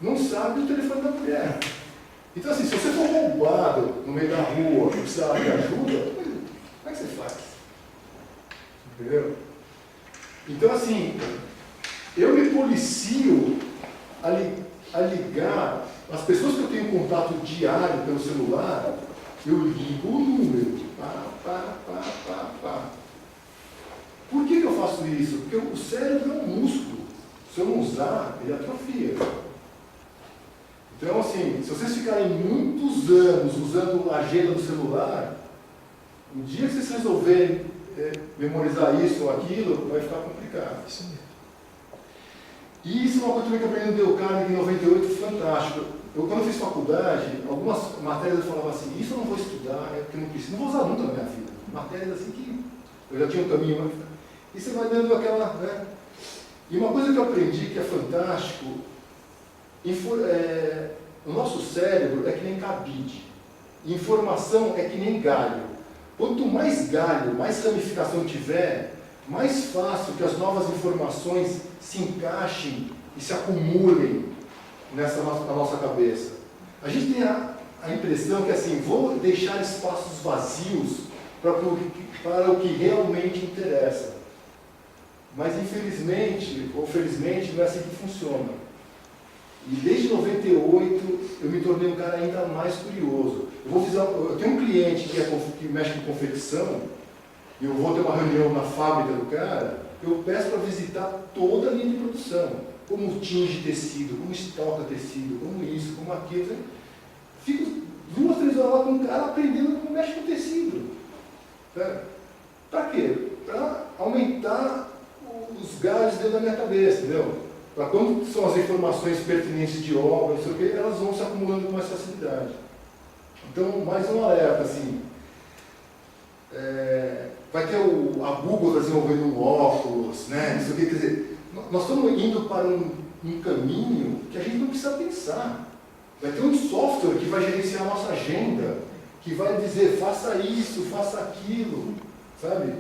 não sabe o telefone da mulher. Então, assim, se você for roubado no meio da rua e precisar de ajuda, como é que você faz? Entendeu? Então, assim, eu me policio a ligar as pessoas que eu tenho contato diário pelo celular, eu ligo o número. Por que eu faço isso? Porque o cérebro é um músculo. Se eu não usar, ele atrofia. Então, assim, se vocês ficarem muitos anos usando a agenda do celular, o dia que vocês resolverem memorizar isso ou aquilo, vai ficar complicado. E isso é uma coisa também que eu aprendi no Dale Carnegie em 98, fantástico. Quando eu fiz faculdade, algumas matérias eu falava assim, isso eu não vou estudar, porque não preciso, não vou usar nunca na minha vida. Matérias assim que eu já tinha um caminho, e você vai dando aquela, né? E uma coisa que eu aprendi que é fantástico, o nosso cérebro é que nem cabide, informação é que nem galho. Quanto mais galho, mais ramificação tiver, mais fácil que as novas informações se encaixem e se acumulem na nossa cabeça. A gente tem a impressão que assim, vou deixar espaços vazios para o que realmente interessa. Mas infelizmente, ou felizmente, não é assim que funciona. E desde 98 eu me tornei um cara ainda mais curioso. Eu tenho um cliente que mexe com confecção, e eu vou ter uma reunião na fábrica do cara, eu peço para visitar toda a linha de produção. Como tinge tecido, como estoca tecido, como isso, como aquilo. Fico 2, 3 horas lá com um cara aprendendo como mexe com tecido. Para quê? Para aumentar os galhos dentro da minha cabeça, entendeu? Para quando são as informações pertinentes de obra, não sei o quê, elas vão se acumulando com mais facilidade. Então, mais um alerta, assim. Vai ter a Google desenvolvendo um óculos, né? Isso aqui, quer dizer, nós estamos indo para um caminho que a gente não precisa pensar. Vai ter um software que vai gerenciar a nossa agenda, que vai dizer, faça isso, faça aquilo, sabe?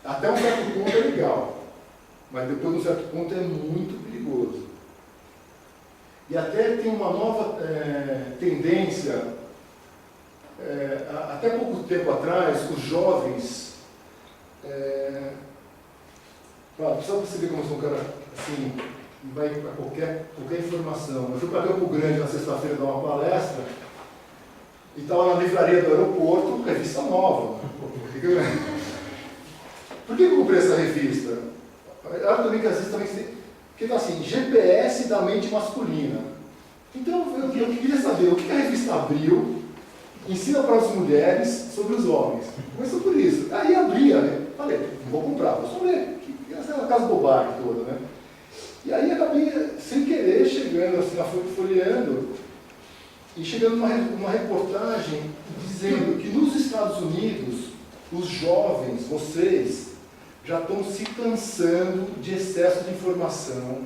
Até um certo ponto é legal, mas depois de um certo ponto é muito perigoso. E até tem uma nova tendência. Até pouco tempo atrás, os jovens, só para você ver como eu sou um cara assim, vai para qualquer informação. Eu fui para Campo Grande na sexta-feira dar uma palestra e estava na livraria do aeroporto, revista nova. Por que eu comprei essa revista? Ela também que às vezes também porque está assim, GPS da mente masculina. Então eu queria saber o que a revista abriu. Ensina para as mulheres sobre os homens. Começou por isso. Aí abria, né? Falei, não vou comprar, vou só ler. Essa é uma casa bobagem toda, né? E aí acabei, sem querer, chegando assim, folheando, e chegando numa reportagem dizendo que nos Estados Unidos, os jovens, vocês, já estão se cansando de excesso de informação,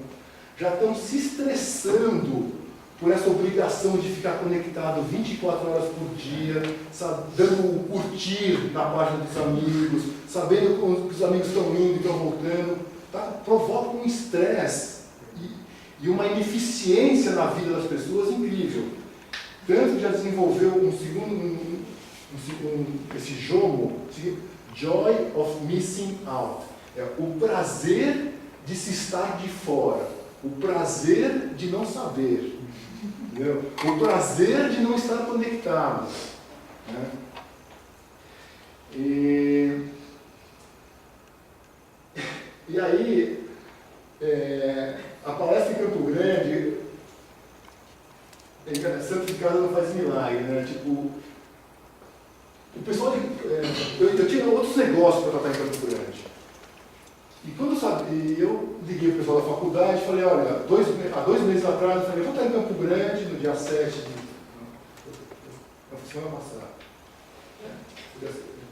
já estão se estressando por essa obrigação de ficar conectado 24 horas por dia, dando curtir na página dos amigos, sabendo que os amigos estão indo e estão voltando, provoca um estresse e uma ineficiência na vida das pessoas incrível. Tanto que já desenvolveu esse jogo, Joy of Missing Out. É o prazer de se estar de fora, o prazer de não saber. Entendeu? O prazer de não estar conectado. Né? E aí, a palestra em Campo Grande, santo de casa não faz milagre, né? Tipo, o pessoal, eu tinha outros negócios para tratar em Campo Grande. E eu liguei para o pessoal da faculdade e falei, olha, há 2 meses atrás, eu falei, vou estar em Campo Grande no dia 7 de semana passada.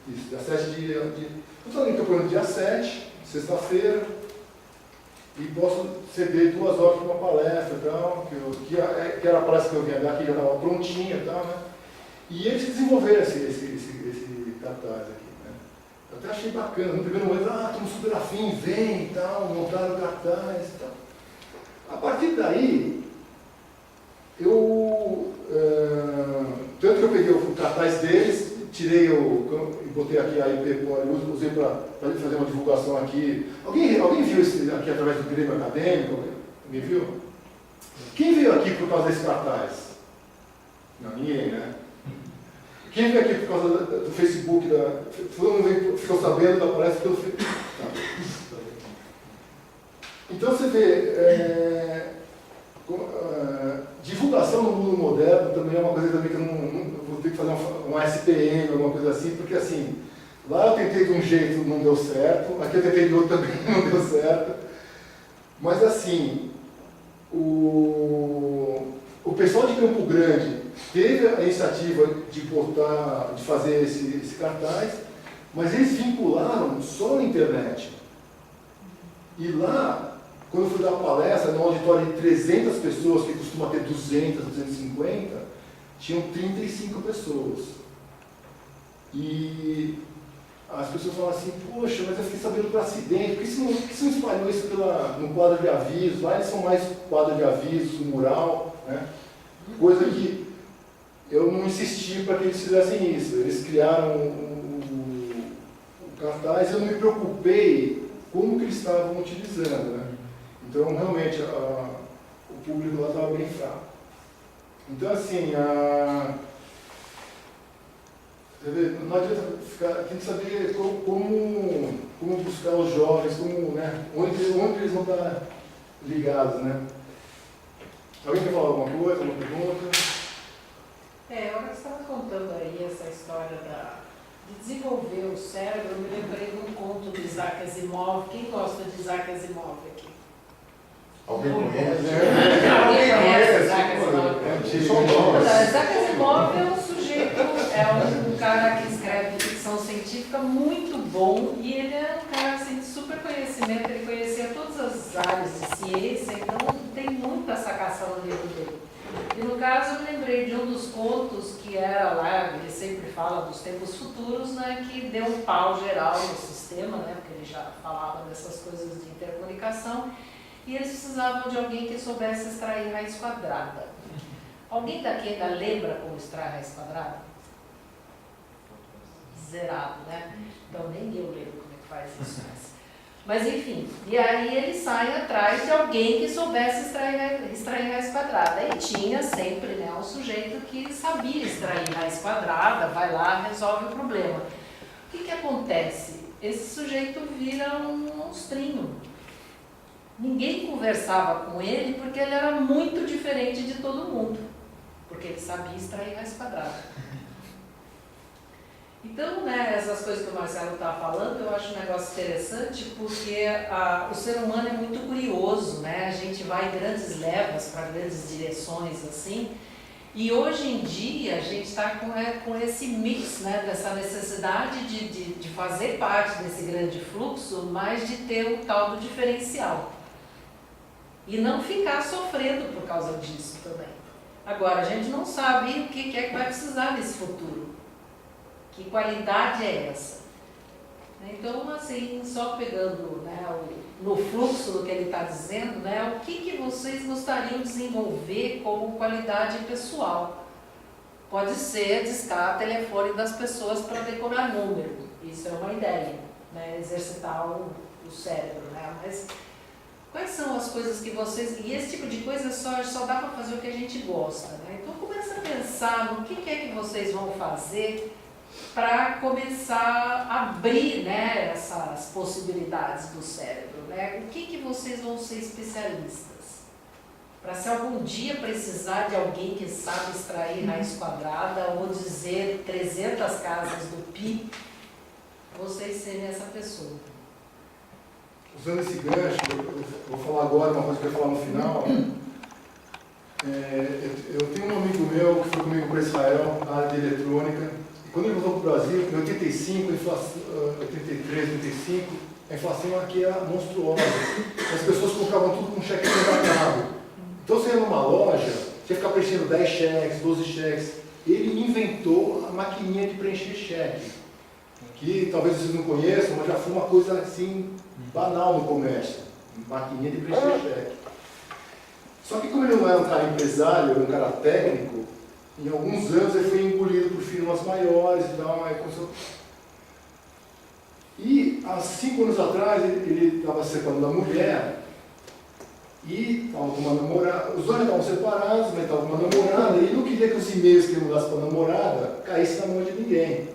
Isso, dia 7 de... Eu estou em Campo Grande no dia 7, sexta-feira, e posso ceder 2 horas para uma palestra e tal, que era a palestra que eu vinha dar, que já estava prontinha e tal, né? E eles desenvolveram esse cartaz aqui, né? Eu até achei bacana, no primeiro momento, estamos super afim, vem e tal, montaram o cartaz e tal. A partir daí, tanto que eu peguei o cartaz deles, tirei e botei aqui a IP, usei para fazer uma divulgação aqui. Alguém viu isso aqui através do Grêmio Acadêmico? Alguém viu? Quem veio aqui por causa desse cartaz? Não, ninguém, né? Quem veio aqui por causa do Facebook? Todo mundo ficou sabendo da palestra pelo Facebook. Então você vê, divulgação no mundo moderno também é uma coisa também que eu não vou ter que fazer um SPM, alguma coisa assim, porque assim, lá eu tentei de um jeito, não deu certo, aqui eu tentei de outro também, não deu certo. Mas assim, o pessoal de Campo Grande teve a iniciativa de fazer esse cartaz, mas eles vincularam só na internet. E lá, quando eu fui dar uma palestra, num auditório de 300 pessoas, que costuma ter 200, 250, tinham 35 pessoas. E as pessoas falavam assim, poxa, mas eu fiquei sabendo do acidente, por que você não espalhou isso no quadro de avisos? Lá eles são mais quadro de avisos, mural, né? Coisa que eu não insisti para que eles fizessem isso. Eles criaram o cartaz, eu não me preocupei como que eles estavam utilizando, né? Então, realmente, o público lá estava bem fraco. Então, assim, não adianta ficar, tem que saber como buscar os jovens, né, onde eles vão estar ligados, né? Alguém quer falar alguma coisa, alguma pergunta? Agora que você estava contando aí essa história de desenvolver o cérebro, eu me lembrei de um conto de Isaac Asimov. Quem gosta de Isaac Asimov aqui? Alguém conhece? Alguém conhece Isaac Asimov? É, Isaac Asimov é um sujeito, é um cara que escreve ficção científica muito bom, e ele é um cara assim, de super conhecimento, ele conhecia todas as áreas de ciência, então tem muita sacação no livro dele. E no caso eu me lembrei de um dos contos que era lá, ele sempre fala dos tempos futuros, né, que deu um pau geral no sistema, né, porque ele já falava dessas coisas de intercomunicação, e eles precisavam de alguém que soubesse extrair raiz quadrada. Alguém daqui ainda lembra como extrair raiz quadrada? Zerado, né? Então nem eu lembro como é que faz isso. Mas enfim, e aí ele sai atrás de alguém que soubesse extrair raiz quadrada. E tinha sempre, né, um sujeito que sabia extrair raiz quadrada, vai lá, resolve o problema. O que acontece? Esse sujeito vira um monstrinho. Ninguém conversava com ele porque ele era muito diferente de todo mundo, porque ele sabia extrair raiz quadrada. Então, né, essas coisas que o Marcelo está falando, eu acho um negócio interessante, porque o ser humano é muito curioso, né? A gente vai em grandes levas para grandes direções, assim, e hoje em dia a gente está com esse mix, né, dessa necessidade de fazer parte desse grande fluxo, mas de ter o tal do diferencial. E não ficar sofrendo por causa disso também. Agora, a gente não sabe o que é que vai precisar nesse futuro. Que qualidade é essa? Então, assim, só pegando, né, no fluxo do que ele está dizendo, né, o que vocês gostariam de desenvolver como qualidade pessoal? Pode ser discar o telefone das pessoas para decorar número. Isso é uma ideia, né, exercitar o cérebro, né? Mas quais são as coisas que vocês... E esse tipo de coisa só dá para fazer o que a gente gosta, né? Então começa a pensar no que é que vocês vão fazer para começar a abrir, né, essas possibilidades do cérebro, né? O que vocês vão ser especialistas? Para se algum dia precisar de alguém que sabe extrair raiz quadrada ou dizer 300 casas do pi, vocês serem essa pessoa. usando esse gancho, eu vou falar agora uma coisa que eu ia falar no final. Eu tenho um amigo meu que foi comigo para Israel, na área de eletrônica, e quando ele voltou para o Brasil, em 85, 83, 85, a inflação aqui era monstruosa. As pessoas compravam tudo com cheque pré-datado. Então você ia numa loja, você ia ficar preenchendo 10 cheques, 12 cheques. Ele inventou a maquininha de preencher cheque, que talvez vocês não conheçam, mas já foi uma coisa assim banal no comércio. Maquininha de preencher cheque. Só que como ele não era um cara empresário, era um cara técnico, em alguns anos ele foi engolido por firmas maiores e tal. E há 5 anos atrás ele estava se separando da mulher e estava com uma namorada. Os dois estavam separados, mas estava com uma namorada e ele não queria que os e-mails que ele mandasse para a namorada caíssem na mão de ninguém.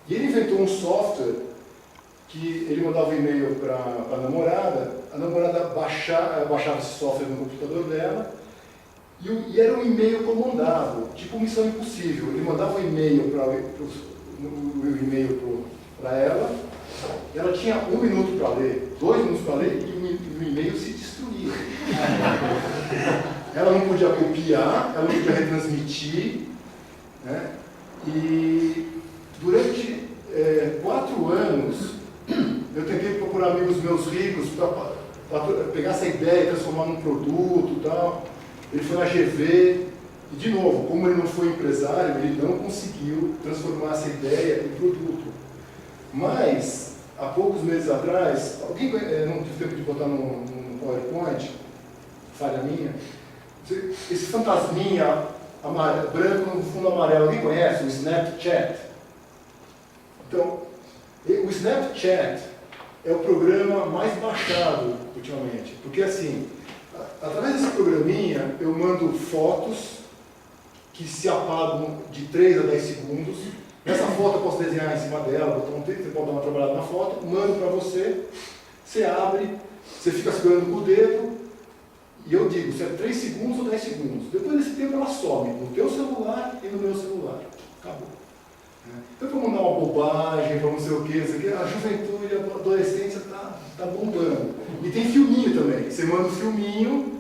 E ele inventou um software que ele mandava um e-mail para a namorada baixava esse software no computador dela, e era um e-mail comandado, tipo Missão Impossível. Ele mandava um e-mail para ela, e ela tinha 1 minuto para ler, 2 minutos para ler, e o e-mail se destruía. Ela não podia copiar, ela não podia retransmitir, né? E durante 4 anos, eu tentei procurar amigos meus ricos para pegar essa ideia e transformar num produto e tal. Ele foi na GV e, de novo, como ele não foi empresário, ele não conseguiu transformar essa ideia em produto. Mas, há poucos meses atrás, alguém não tive tempo de botar no PowerPoint, falha minha, esse fantasminha branco no fundo amarelo, alguém conhece? O Snapchat? Então, o Snapchat é o programa mais baixado ultimamente, porque assim, através desse programinha eu mando fotos que se apagam de 3 a 10 segundos. Nessa foto eu posso desenhar em cima dela, você pode dar uma trabalhada na foto, mando para você, você abre, você fica segurando com o dedo, e eu digo se é 3 segundos ou 10 segundos. Depois desse tempo ela some no teu celular e no meu celular. Acabou. Então, para mandar uma bobagem, para não sei o que, a juventude, a adolescência está bombando. E tem filminho também. Você manda um filminho,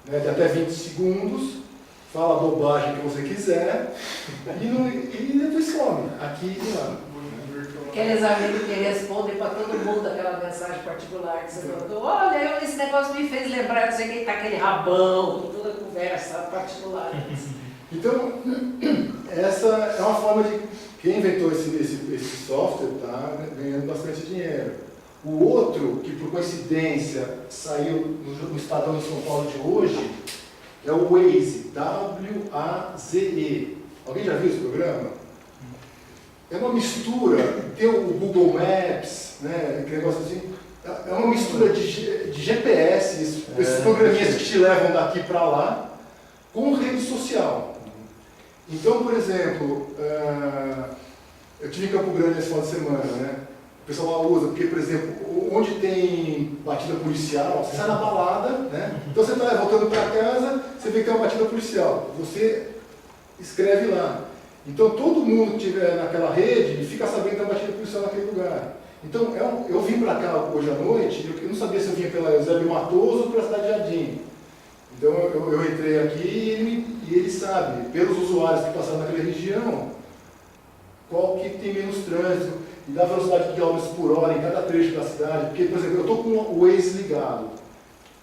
né, de até 20 segundos, fala a bobagem que você quiser, e depois some, aqui e lá. Aqueles amigos que respondem para todo mundo aquela mensagem particular que você mandou. Olha, esse negócio me fez lembrar, não sei quem está aquele rabão, toda conversa particular. Então, essa é uma forma de... Quem inventou esse software está ganhando bastante dinheiro. O outro, que por coincidência saiu no Estadão de São Paulo de hoje, é o Waze, W-A-Z-E. Alguém já viu esse programa? É uma mistura, tem o Google Maps, né, aquele negócio assim, é uma mistura de GPS, esses programinhas que te levam daqui para lá, com rede social. Então, por exemplo, eu tive em Campo Grande esse final de semana, né? O pessoal lá usa, porque, por exemplo, onde tem batida policial, você sai na balada, né? Então você está voltando para casa, você vê que tem uma batida policial, você escreve lá. Então todo mundo que estiver naquela rede fica sabendo que tem uma batida policial naquele lugar. Então eu vim para cá hoje à noite, eu não sabia se eu vinha pela Eusébio Matoso ou pela Cidade Jardim. Então eu entrei aqui e ele sabe, pelos usuários que passaram naquela região, qual que tem menos trânsito e dá velocidade de quilômetros por hora em cada trecho da cidade. Porque, por exemplo, eu estou com o Waze ligado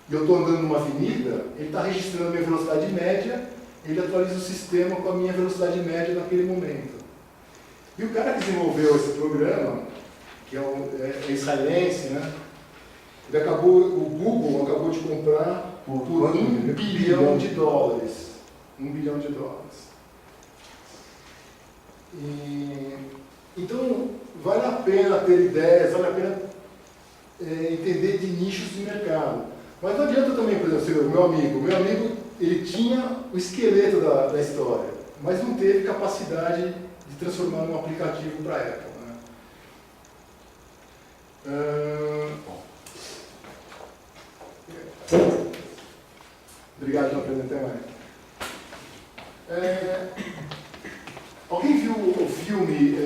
e eu estou andando numa avenida, ele está registrando a minha velocidade média, ele atualiza o sistema com a minha velocidade média naquele momento. E o cara que desenvolveu esse programa, que é israelense, né? O Google acabou de comprar por $1 bilhão. $1 bilhão. Então, vale a pena ter ideias, vale a pena entender de nichos de mercado. Mas não adianta também, por exemplo, o meu amigo, ele tinha o esqueleto da história, mas não teve capacidade de transformar num aplicativo para a Apple. Obrigado, não apresentei mais. Alguém viu o filme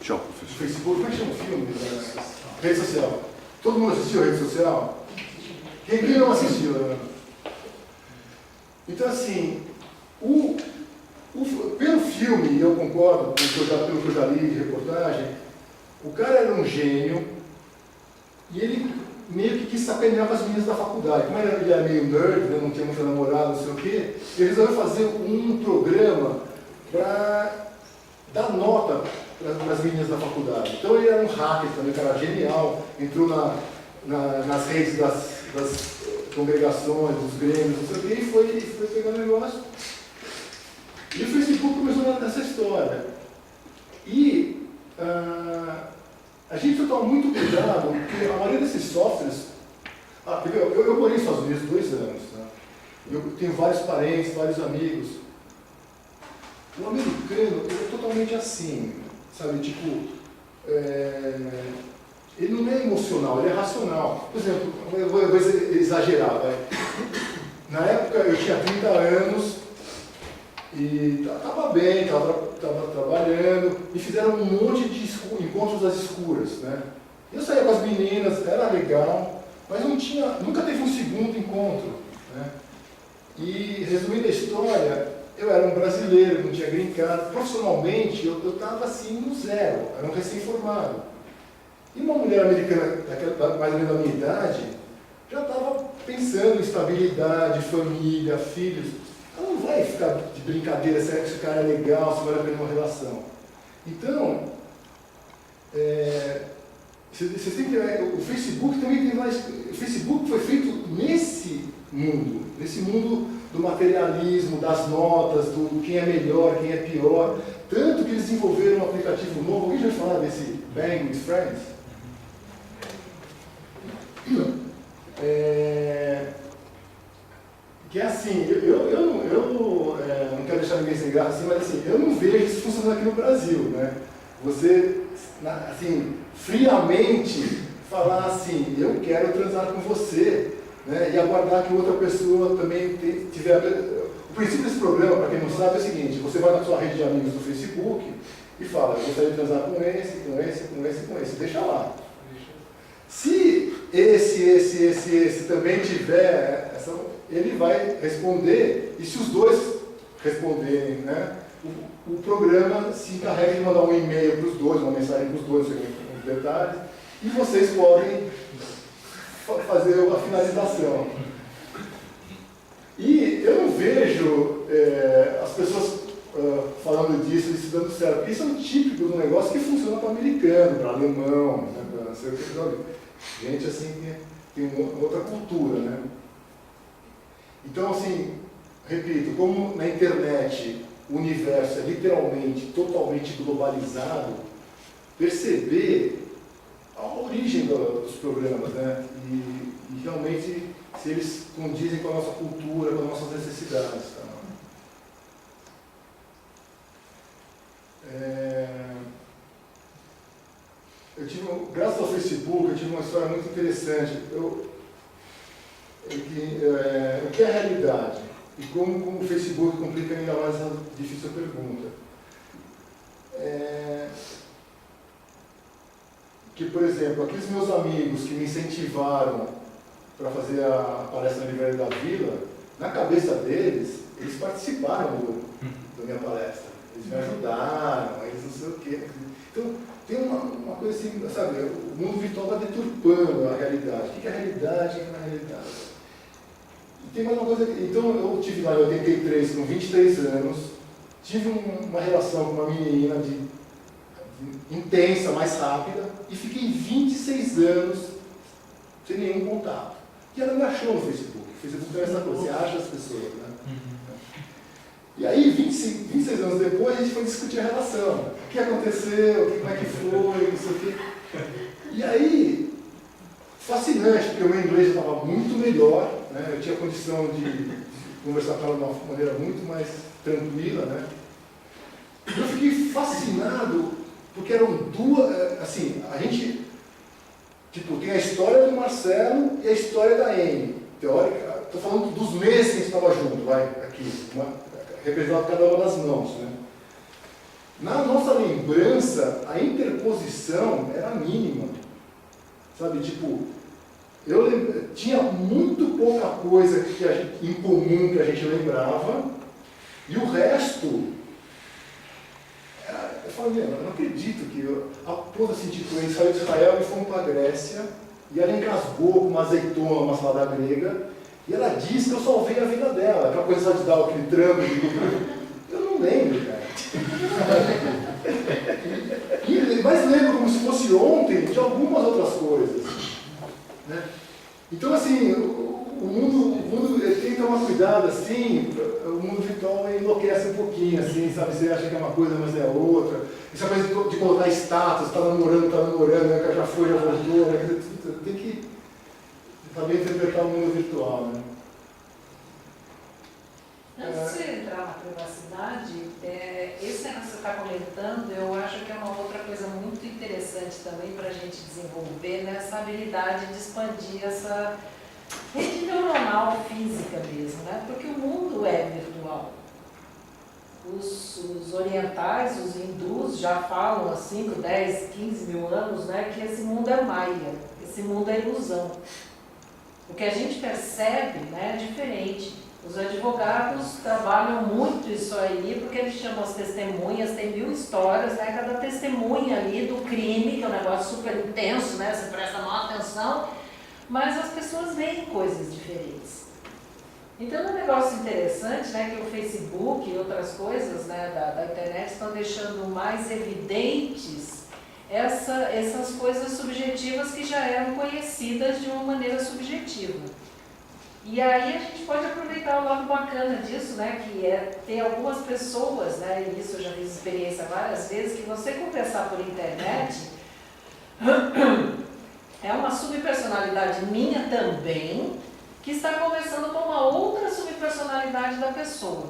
Tchau, O professor. Facebook, como é que chama o filme? Rede social. Todo mundo assistiu a rede social? Quem não assistiu? Né? Então, assim, pelo filme, eu concordo pelo que eu já li de reportagem, o cara era um gênio e ele meio que quis sacanear com as meninas da faculdade. Como ele era meio nerd, né, não tinha muita namorada, não sei o quê, ele resolveu fazer um programa para dar nota para as meninas da faculdade. Então ele era um hacker também, um cara genial, entrou nas redes das congregações, dos grêmios, não sei o quê, e foi pegando o negócio. E o Facebook começou nessa história. E a gente precisa tomar muito cuidado, porque a maioria desses softwares... eu morei nos Estados Unidos 2 anos. Né? Eu tenho vários parentes, vários amigos. O americano, ele é totalmente assim, sabe? Tipo, ele não é emocional, ele é racional. Por exemplo, eu vou exagerar, vai. Na época eu tinha 30 anos e estava bem, estava trabalhando, e fizeram um monte de encontros às escuras, né? Eu saía com as meninas, era legal, mas nunca teve um segundo encontro, né? E, resumindo a história, eu era um brasileiro, não tinha green card. Profissionalmente, eu estava assim no zero, era um recém-formado. E uma mulher americana, mais ou menos da minha idade, já estava pensando em estabilidade, família, filhos. Ela não vai ficar de brincadeira, será que esse cara é legal, se vale a pena uma relação. Então, vocês têm que ver, o Facebook também tem mais. O Facebook foi feito nesse mundo do materialismo, das notas, do quem é melhor, quem é pior. Tanto que eles desenvolveram um aplicativo novo. Alguém já falou desse Bang with Friends? Que é assim, eu não quero deixar ninguém sem graça assim, mas assim, eu não vejo isso funcionando aqui no Brasil, né? Você, assim, friamente falar assim, eu quero transar com você, né? E aguardar que outra pessoa também tiver... O princípio desse programa, para quem não sabe, é o seguinte: você vai na sua rede de amigos do Facebook e fala, eu gostaria de transar com esse, deixa lá. Se esse também tiver, ele vai responder, e se os dois responderem, né, o programa se encarrega de mandar um e-mail para os dois, uma mensagem para os dois, com os detalhes, e vocês podem fazer a finalização. E eu não vejo as pessoas falando disso e se dando certo, porque isso é um típico de um negócio que funciona para americano, para alemão, né, para não sei o que. Gente assim tem outra cultura, né? Então, assim, repito, como na internet o universo é literalmente, totalmente globalizado, perceber a origem dos programas, né? E realmente se eles condizem com a nossa cultura, com as nossas necessidades. Tá? Graças ao Facebook, eu tive uma história muito interessante. O que é a realidade? E como o Facebook complica ainda mais essa difícil pergunta. Que, por exemplo, aqueles meus amigos que me incentivaram para fazer a palestra na Livraria da Vila, na cabeça deles, eles participaram da minha palestra. Eles me ajudaram, eles não sei o quê. Então, tem uma coisa assim, sabe, o mundo virtual está deturpando a realidade. O que é a realidade? O que é a realidade? E tem mais uma coisa, então eu tive lá em 83, com 23 anos, tive uma relação com uma menina intensa, mais rápida, e fiquei 26 anos sem nenhum contato. E ela me achou no Facebook. O Facebook tem essa coisa, você acha as pessoas, né? E aí, 26 anos depois, a gente foi discutir a relação. O que aconteceu, como é que foi, não sei o quê. E aí, fascinante, porque o meu inglês já estava muito melhor, né? Eu tinha condição de conversar com ela de uma maneira muito mais tranquila, né? Eu fiquei fascinado, porque eram duas, assim, a gente, tipo, tem a história do Marcelo e a história da Amy. Teórica, estou falando dos meses que a gente estava junto, vai, aqui, representado cada uma das mãos, né? Na nossa lembrança, a interposição era mínima. Sabe, tipo, tinha muito pouca coisa em comum que a gente lembrava, e o resto, eu falei, eu não acredito que a ponta assim, tipo, ele saiu de Israel e fomos para a Grécia, e ela engasgou com uma azeitona, uma salada grega, e ela disse que eu salvei a vida dela, aquela coisa só de dar aquele trampo. Eu não lembro, cara. Mas lembro como se fosse ontem de algumas outras coisas. Né? Então, assim, o mundo ele tem que tomar cuidado, assim, o mundo virtual enlouquece um pouquinho, assim, sabe? Você acha que é uma coisa, mas é outra. Essa coisa de colocar status, tá namorando, né? Já foi, já voltou, né? Tem que saber interpretar o mundo virtual, né? Antes de você entrar na privacidade, esse negócio que você está comentando, eu acho que é uma outra coisa muito interessante também para a gente desenvolver, né, essa habilidade de expandir essa rede neuronal física mesmo, né? Porque o mundo é virtual. Os orientais, os hindus já falam há 5, 10, 15 mil anos, né, que esse mundo é maia, esse mundo é ilusão. O que a gente percebe, né, é diferente. Os advogados trabalham muito isso aí, porque eles chamam as testemunhas, tem 1000 histórias, né? Cada testemunha ali do crime, que é um negócio super intenso, né? Você presta maior atenção, mas as pessoas veem coisas diferentes. Então é um negócio interessante, né? Que o Facebook e outras coisas, né, da internet estão deixando mais evidentes essas coisas subjetivas que já eram conhecidas de uma maneira subjetiva. E aí a gente pode aproveitar o lado bacana disso, né, que é ter algumas pessoas, né, e isso eu já fiz experiência várias vezes, que você conversar por internet é uma subpersonalidade minha também, que está conversando com uma outra subpersonalidade da pessoa.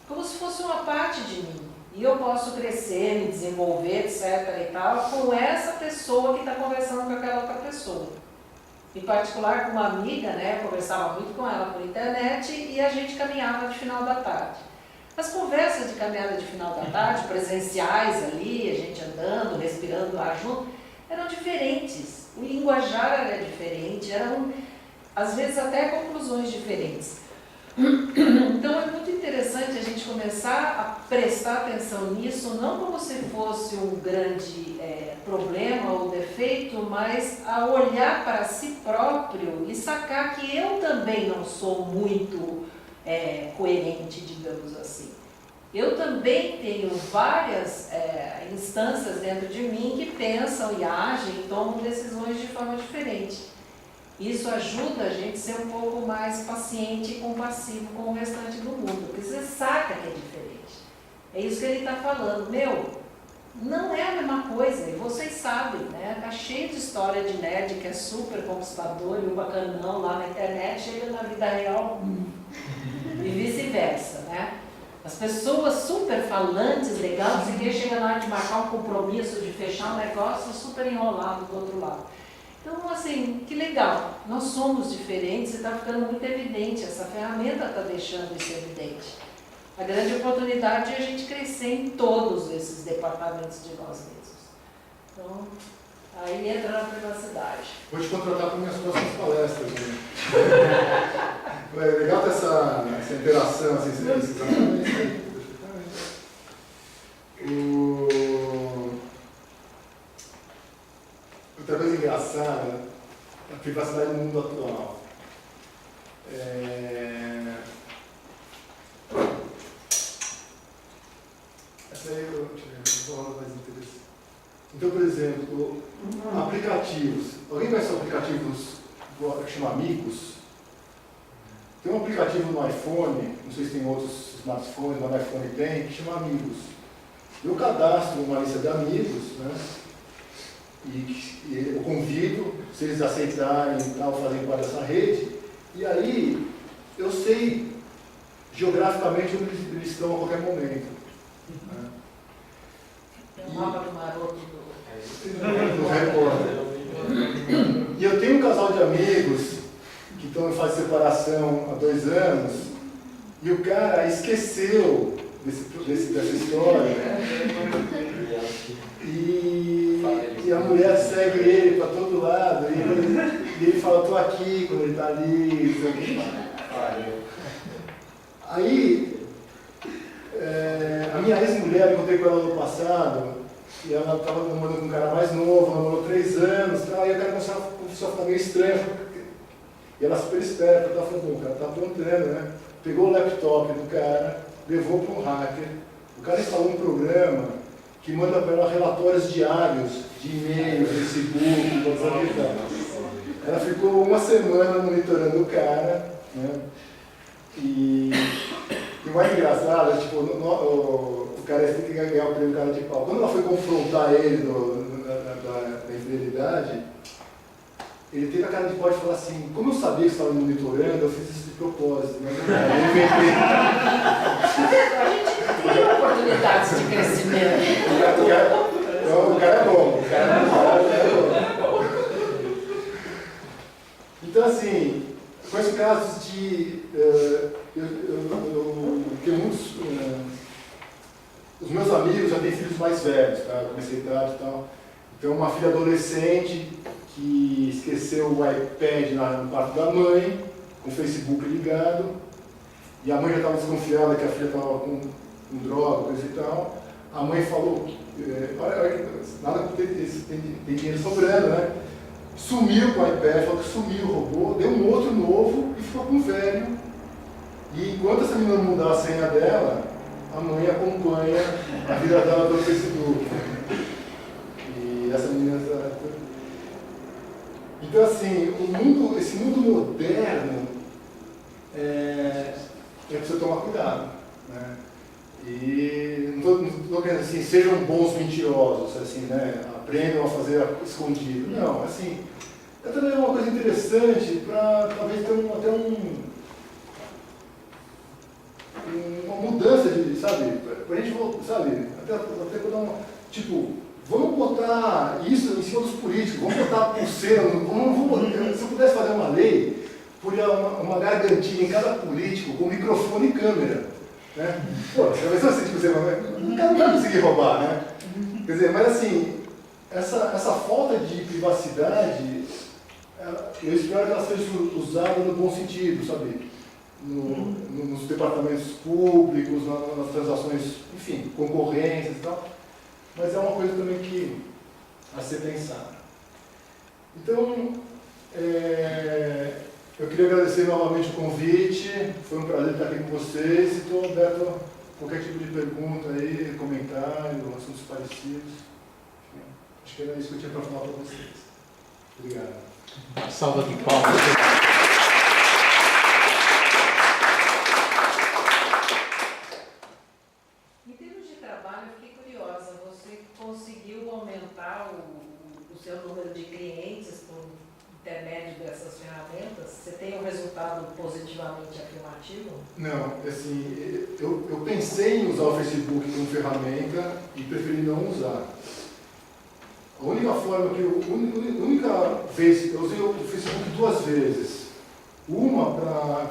Como se fosse uma parte de mim. E eu posso crescer, me desenvolver, etc. e tal, com essa pessoa que está conversando com aquela outra pessoa. Em particular com uma amiga, né, eu conversava muito com ela por internet e a gente caminhava de final da tarde. As conversas de caminhada de final da tarde, presenciais ali, a gente andando, respirando ar junto, eram diferentes. O linguajar era diferente, eram às vezes até conclusões diferentes. Então é muito interessante a gente começar a prestar atenção nisso, não como se fosse um grande problema ou defeito, mas a olhar para si próprio e sacar que eu também não sou muito coerente, digamos assim. Eu também tenho várias instâncias dentro de mim que pensam e agem e tomam decisões de forma diferente. Isso ajuda a gente a ser um pouco mais paciente e compassivo com o restante do mundo, porque você saca que é diferente. É isso que ele está falando. Não é a mesma coisa, e vocês sabem, né? Tá cheio de história de nerd que é super conquistador e o bacanão lá na internet, chega na vida real e vice-versa, né? As pessoas super falantes, legal, você quer chegar na hora de marcar um compromisso, de fechar um negócio, super enrolado do outro lado. Então, assim, que legal, nós somos diferentes e está ficando muito evidente, essa ferramenta está deixando isso evidente. A grande oportunidade é a gente crescer em todos esses departamentos de nós mesmos. Então, aí entra na privacidade. Vou te contratar para minhas próximas palestras. Né? É legal ter essa interação, assim, Outra coisa engraçada, a privacidade no mundo atual. Essa aí eu vou mais interessante. Então, por exemplo, aplicativos. Alguém conhece aplicativos que chama Amigos? Tem um aplicativo no iPhone, não sei se tem outros smartphones, mas no iPhone tem, que chama Amigos. Eu cadastro uma lista de amigos, né? E eu convido, se eles aceitarem tal, fazerem parte dessa rede, e aí eu sei geograficamente onde eles estão a qualquer momento. Né? É o mapa do maroto do repórter. E eu tenho um casal de amigos que estão em fase de separação há 2 anos, e o cara esqueceu dessa história. E a mulher segue ele para todo lado, e ele fala, estou aqui quando ele está ali. Aí, a minha ex-mulher, eu encontrei com ela no passado, e ela estava namorando com um cara mais novo, namorou 3 anos, e o cara começou a ficar meio estranho. E ela super esperta, ela falou, bom, o cara está aprontando, né? Pegou o laptop do cara, levou para um hacker, o cara instalou um programa que manda para ela relatórios diários de e-mail, Facebook, WhatsApp e tal. Ela ficou uma semana monitorando o cara, né? E o mais engraçado é, tipo, o cara tem que ganhar o prêmio cara de pau. Quando ela foi confrontar ele da infidelidade, ele teve a cara de pau de falar assim, como eu sabia que você estava me monitorando, eu fiz isso de propósito, né? Eu inventei. A gente tem oportunidades de crescimento. O cara é bom. Então, assim, com esses casos de... eu tenho muitos... os meus amigos já têm filhos mais velhos, tá? Eu comecei tarde e tal. Então, uma filha adolescente que esqueceu o iPad no quarto da mãe, com o Facebook ligado, e a mãe já estava desconfiada que a filha estava com droga, coisa e tal. A mãe falou, olha, nada tem dinheiro sobrando, né? Sumiu com o iPad, falou que sumiu, roubou, deu um outro novo e ficou com o velho. E enquanto essa menina mudar a senha dela, a mãe acompanha a vida dela pelo Facebook. E essa menina... Então, assim, esse mundo moderno precisa tomar cuidado, né? E não estou querendo assim, sejam bons mentirosos, assim, né? Aprendam a fazer escondido. Não, assim, é também uma coisa interessante para talvez ter até uma mudança de, sabe, para a gente voltar, sabe, até para dar uma, tipo, vamos botar isso em cima dos políticos, vamos botar pulseira, se eu pudesse fazer uma lei, poria uma gargantilha em cada político com microfone e câmera, né? Pô, talvez assim, tipo, o cara não vai conseguir roubar, né? Quer dizer, mas assim, essa falta de privacidade, eu espero que ela seja usada no bom sentido, sabe? Nos departamentos públicos, nas transações, enfim, concorrências e tal. Mas é uma coisa também que a ser pensada. Então, eu queria agradecer novamente o convite, foi um prazer estar aqui com vocês e estou aberto a qualquer tipo de pergunta aí, comentário, assuntos parecidos. Acho que era isso que eu tinha para falar para vocês. Obrigado. Salva de palmas. Em termos de trabalho, eu fiquei curiosa. Você conseguiu aumentar o seu número de clientes por intermédio dessas ferramentas? Você tem um resultado positivamente afirmativo? Não, assim, eu pensei em usar o Facebook como ferramenta e preferi não usar. A única forma que a única vez, eu usei o Facebook 2 vezes. Uma para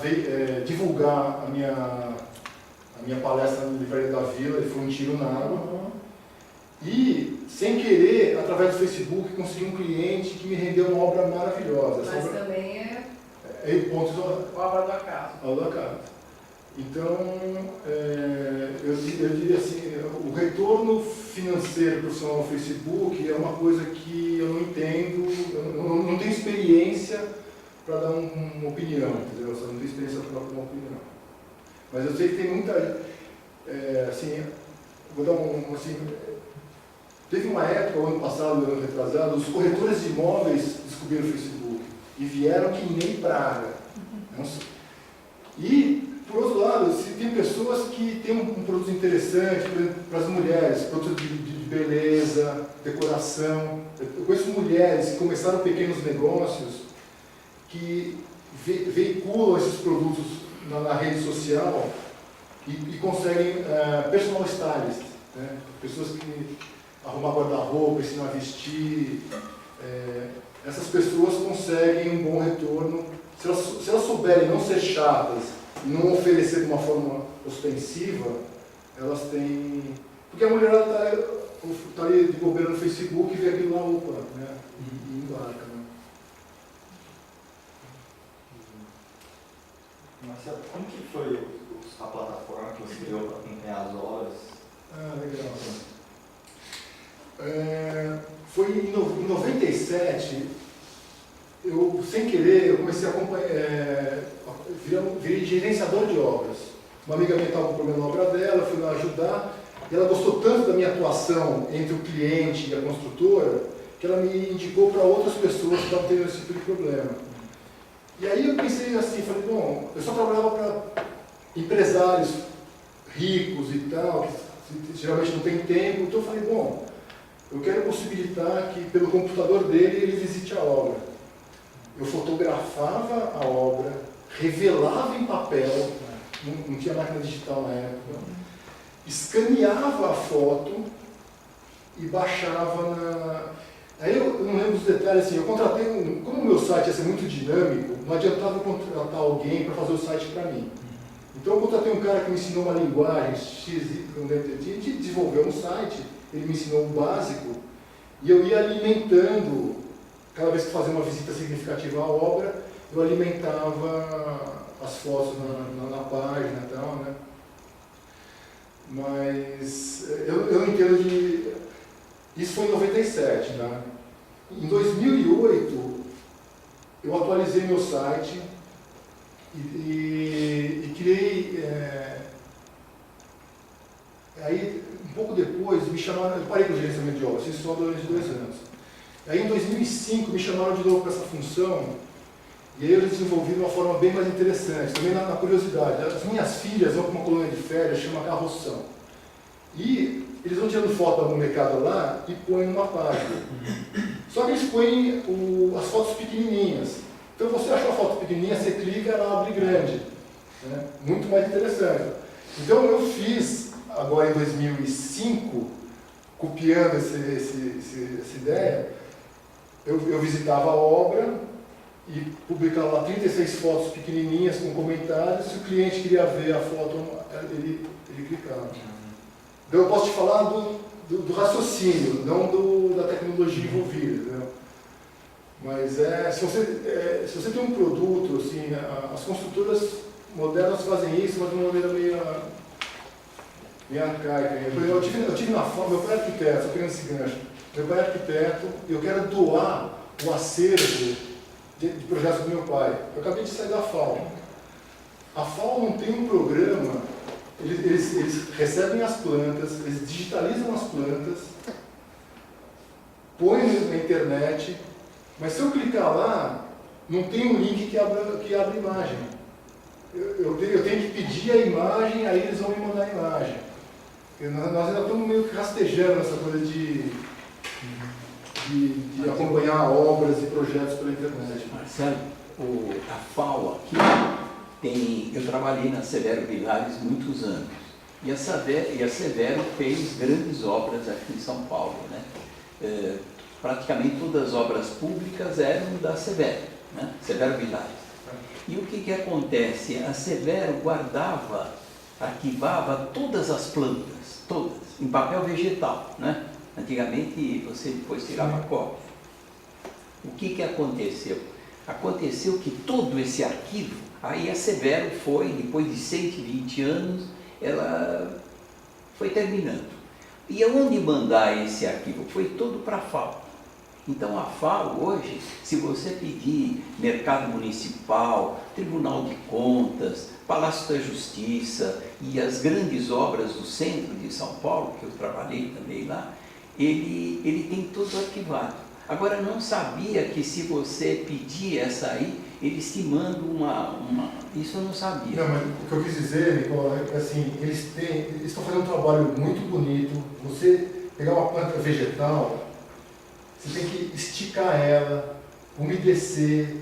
divulgar a minha palestra na Livraria da Vila, e foi um tiro na água. E, sem querer, através do Facebook, consegui um cliente que me rendeu uma obra maravilhosa. Mas também é pontos obra do acaso. Obra do acaso. Então, eu diria assim, o retorno financeiro profissional no Facebook é uma coisa que eu não entendo, eu não tenho experiência para dar uma opinião, entendeu? Eu não tenho experiência para dar uma opinião. Mas eu sei que tem muita, assim, vou dar assim, teve uma época, o ano passado, ano retrasado, os corretores de imóveis descobriram o Facebook e vieram que nem praga. E, por outro lado, se tem pessoas que têm um produto interessante, por exemplo, para as mulheres, produtos de beleza, decoração. Eu conheço mulheres que começaram pequenos negócios que veiculam esses produtos na rede social e conseguem personal stylist, né? Pessoas que arrumam guarda-roupa, ensinam a vestir. Essas pessoas conseguem um bom retorno. Se elas souberem não ser chatas e não oferecer de uma forma ostensiva, elas têm... Porque a mulherada tá ali de bobeira no Facebook e vê aquilo lá, opa, né? E embarca, né? Marcelo, como que foi a plataforma que você criou para acompanhar as obras? Ah, legal. Foi em 97, eu, sem querer, eu comecei a acompanhar, virei gerenciador de obras. Uma amiga minha estava com problema na obra dela, fui lá ajudar, e ela gostou tanto da minha atuação entre o cliente e a construtora, que ela me indicou para outras pessoas que estavam tendo esse tipo de problema. E aí eu pensei assim, falei, bom, eu só trabalhava para empresários ricos e tal, que geralmente não tem tempo, então eu falei, bom, eu quero possibilitar que pelo computador dele ele visite a obra. Eu fotografava a obra, revelava em papel, não tinha máquina digital na época, escaneava a foto e baixava na... Aí eu não lembro dos detalhes, assim, eu contratei, como o meu site ia ser muito dinâmico, não adiantava eu contratar alguém para fazer o site para mim. Então eu contratei um cara que me ensinou uma linguagem X, a gente desenvolveu um site, ele me ensinou o básico, e eu ia alimentando, cada vez que fazia uma visita significativa à obra, eu alimentava as fotos na página e tal, né? Mas eu entendo de... Isso foi em 97, né? Em 2008, eu atualizei meu site e criei... Aí, um pouco depois, me chamaram... Eu parei com o gerenciamento de obras, fiz só durante 2 anos. Aí, em 2005, me chamaram de novo para essa função, e aí eu desenvolvi de uma forma bem mais interessante, também na curiosidade. As minhas filhas vão para uma colônia de férias, chama Carroção. E eles vão tirando foto da molecada lá e põem numa página. Só que eles põem as fotos pequenininhas. Então você achou a foto pequenininha, você clica, ela abre grande. Né? Muito mais interessante. Então eu fiz, agora em 2005, copiando essa ideia, eu visitava a obra e publicava lá 36 fotos pequenininhas com comentários. Se o cliente queria ver a foto, ele clicava. Então eu posso te falar do raciocínio, não da tecnologia envolvida. Né? Mas se você tem um produto, assim, as construtoras modernas fazem isso, mas de uma maneira meio arcaica. Eu tive na FAO, meu pai é arquiteto, só pegando esse gancho. Meu pai é arquiteto, eu quero doar o acervo de projetos do meu pai. Eu acabei de sair da FAO. A FAO não tem um programa. Eles recebem as plantas, eles digitalizam as plantas, põem na internet, mas se eu clicar lá, não tem um link que abre a imagem. Eu tenho que pedir a imagem, aí eles vão me mandar a imagem. Nós ainda estamos meio que rastejando essa coisa de acompanhar obras e projetos pela internet. Marcelo, a FAO aqui eu trabalhei na Severo Vilares muitos anos. E a Severo fez grandes obras aqui em São Paulo. Né? Praticamente todas as obras públicas eram da Severo, né? Severo Vilares. E o que acontece? A Severo arquivava todas as plantas, todas, em papel vegetal. Né? Antigamente você depois tirava cópia. O que aconteceu? Aconteceu que todo esse arquivo, aí a Severo foi, depois de 120 anos, ela foi terminando. E aonde mandar esse arquivo? Foi todo para a FAO. Então a FAO hoje, se você pedir Mercado Municipal, Tribunal de Contas, Palácio da Justiça e as grandes obras do centro de São Paulo, que eu trabalhei também lá, ele tem tudo arquivado. Agora, não sabia que se você pedir essa aí, eles te mandam uma... Isso eu não sabia. Não, mas o que eu quis dizer, Nicola, é assim, eles estão fazendo um trabalho muito bonito. Você pegar uma planta vegetal, você tem que esticar ela, umedecer,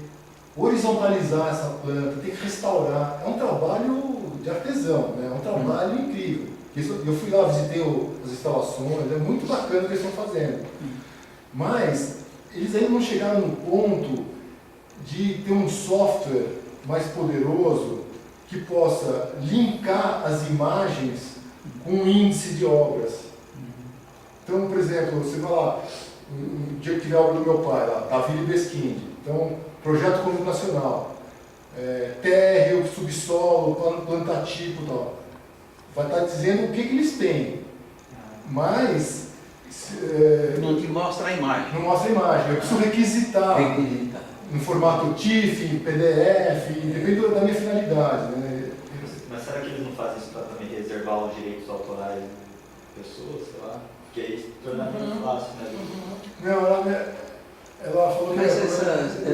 horizontalizar essa planta, tem que restaurar. É um trabalho de artesão, né? É um trabalho incrível. Eu fui lá, visitei as instalações, é muito bacana o que eles estão fazendo. Mas eles ainda não chegaram no ponto de ter um software mais poderoso que possa linkar as imagens com um índice de obras. Então, por exemplo, você vai lá, um dia que tiver a obra do meu pai, lá, Davi Libesquinde, então, projeto conjunto nacional, térreo, subsolo, plantatipo e tal. Vai estar dizendo o que eles têm, mas Não te mostra a imagem. não mostra a imagem, eu preciso requisitar em formato TIFF, PDF, depende da minha finalidade, né? Mas será que eles não fazem isso para também reservar os direitos autorais de pessoas, sei lá? Porque aí se torna muito fácil, né? Não, ela falou que Mas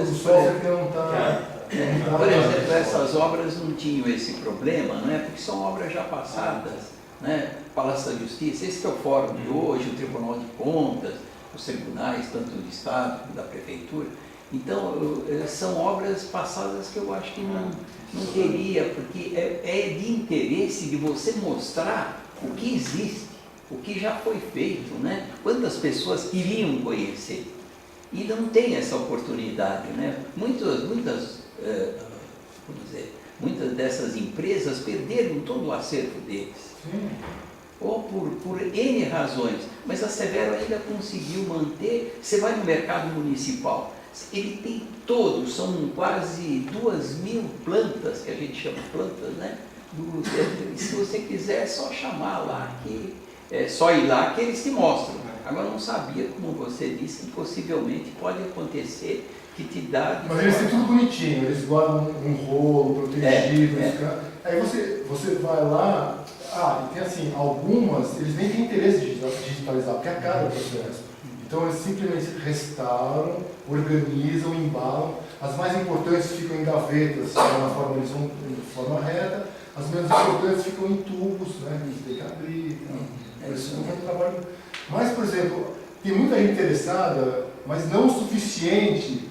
o software que não está... Por exemplo, essas obras não tinham esse problema, né? Porque são obras já passadas, né? Palácio da Justiça, esse que é o fórum de hoje, o Tribunal de Contas, os tribunais, tanto do Estado como da Prefeitura. Então, são obras passadas que eu acho que não teria, porque é de interesse de você mostrar o que existe, o que já foi feito, né? Quantas pessoas queriam conhecer e não tem essa oportunidade, né? Muitas dessas empresas perderam todo o acervo deles. Sim. Ou por N razões, mas a Severo ainda conseguiu manter. Você vai no mercado municipal, ele tem todos, são quase 2.000 plantas, que a gente chama plantas, né? Se você quiser, é só chamar lá, que é só ir lá que eles te mostram. Agora, não sabia, como você disse, que possivelmente pode acontecer que te dá... Mas eles têm tudo bonitinho, eles guardam um rolo protegido. Aí você vai lá, e tem assim, algumas, eles nem têm interesse de digitalizar, porque é caro o processo. Então eles simplesmente restauram, organizam, embalam. As mais importantes ficam em gavetas, na forma, eles vão de forma reta, as menos importantes ficam em tubos, né? Eles têm que abrir. Eles não fazem trabalho. Mas, por exemplo, tem muita gente interessada, mas não o suficiente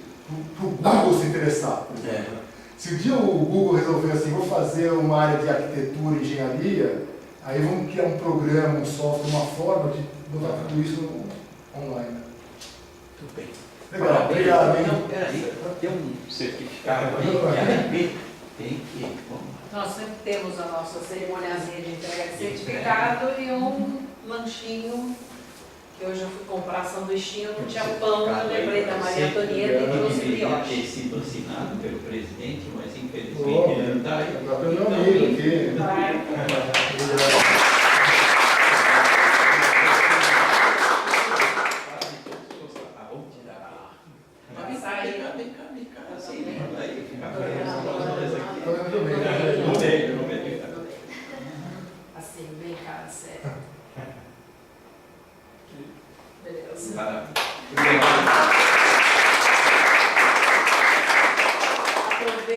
para o Google se interessar. Por exemplo. Se um dia o Google resolver assim, vou fazer uma área de arquitetura e engenharia, aí vamos criar um programa, um software, uma forma de botar tudo isso online. Tudo bem. Legal, obrigado. Não, peraí, tem um certificado aí, tem que... Nós sempre temos a nossa cerimoniazinha de entrega de certificado e um lanchinho, que hoje eu fui comprar sanduichinho, não tinha pão, eu lembrei da Maria Antonieta e trouxe brioche. Ter sido assinado pelo presidente, mas infelizmente ele não está aí. Está pelo meu amigo aqui. Vai.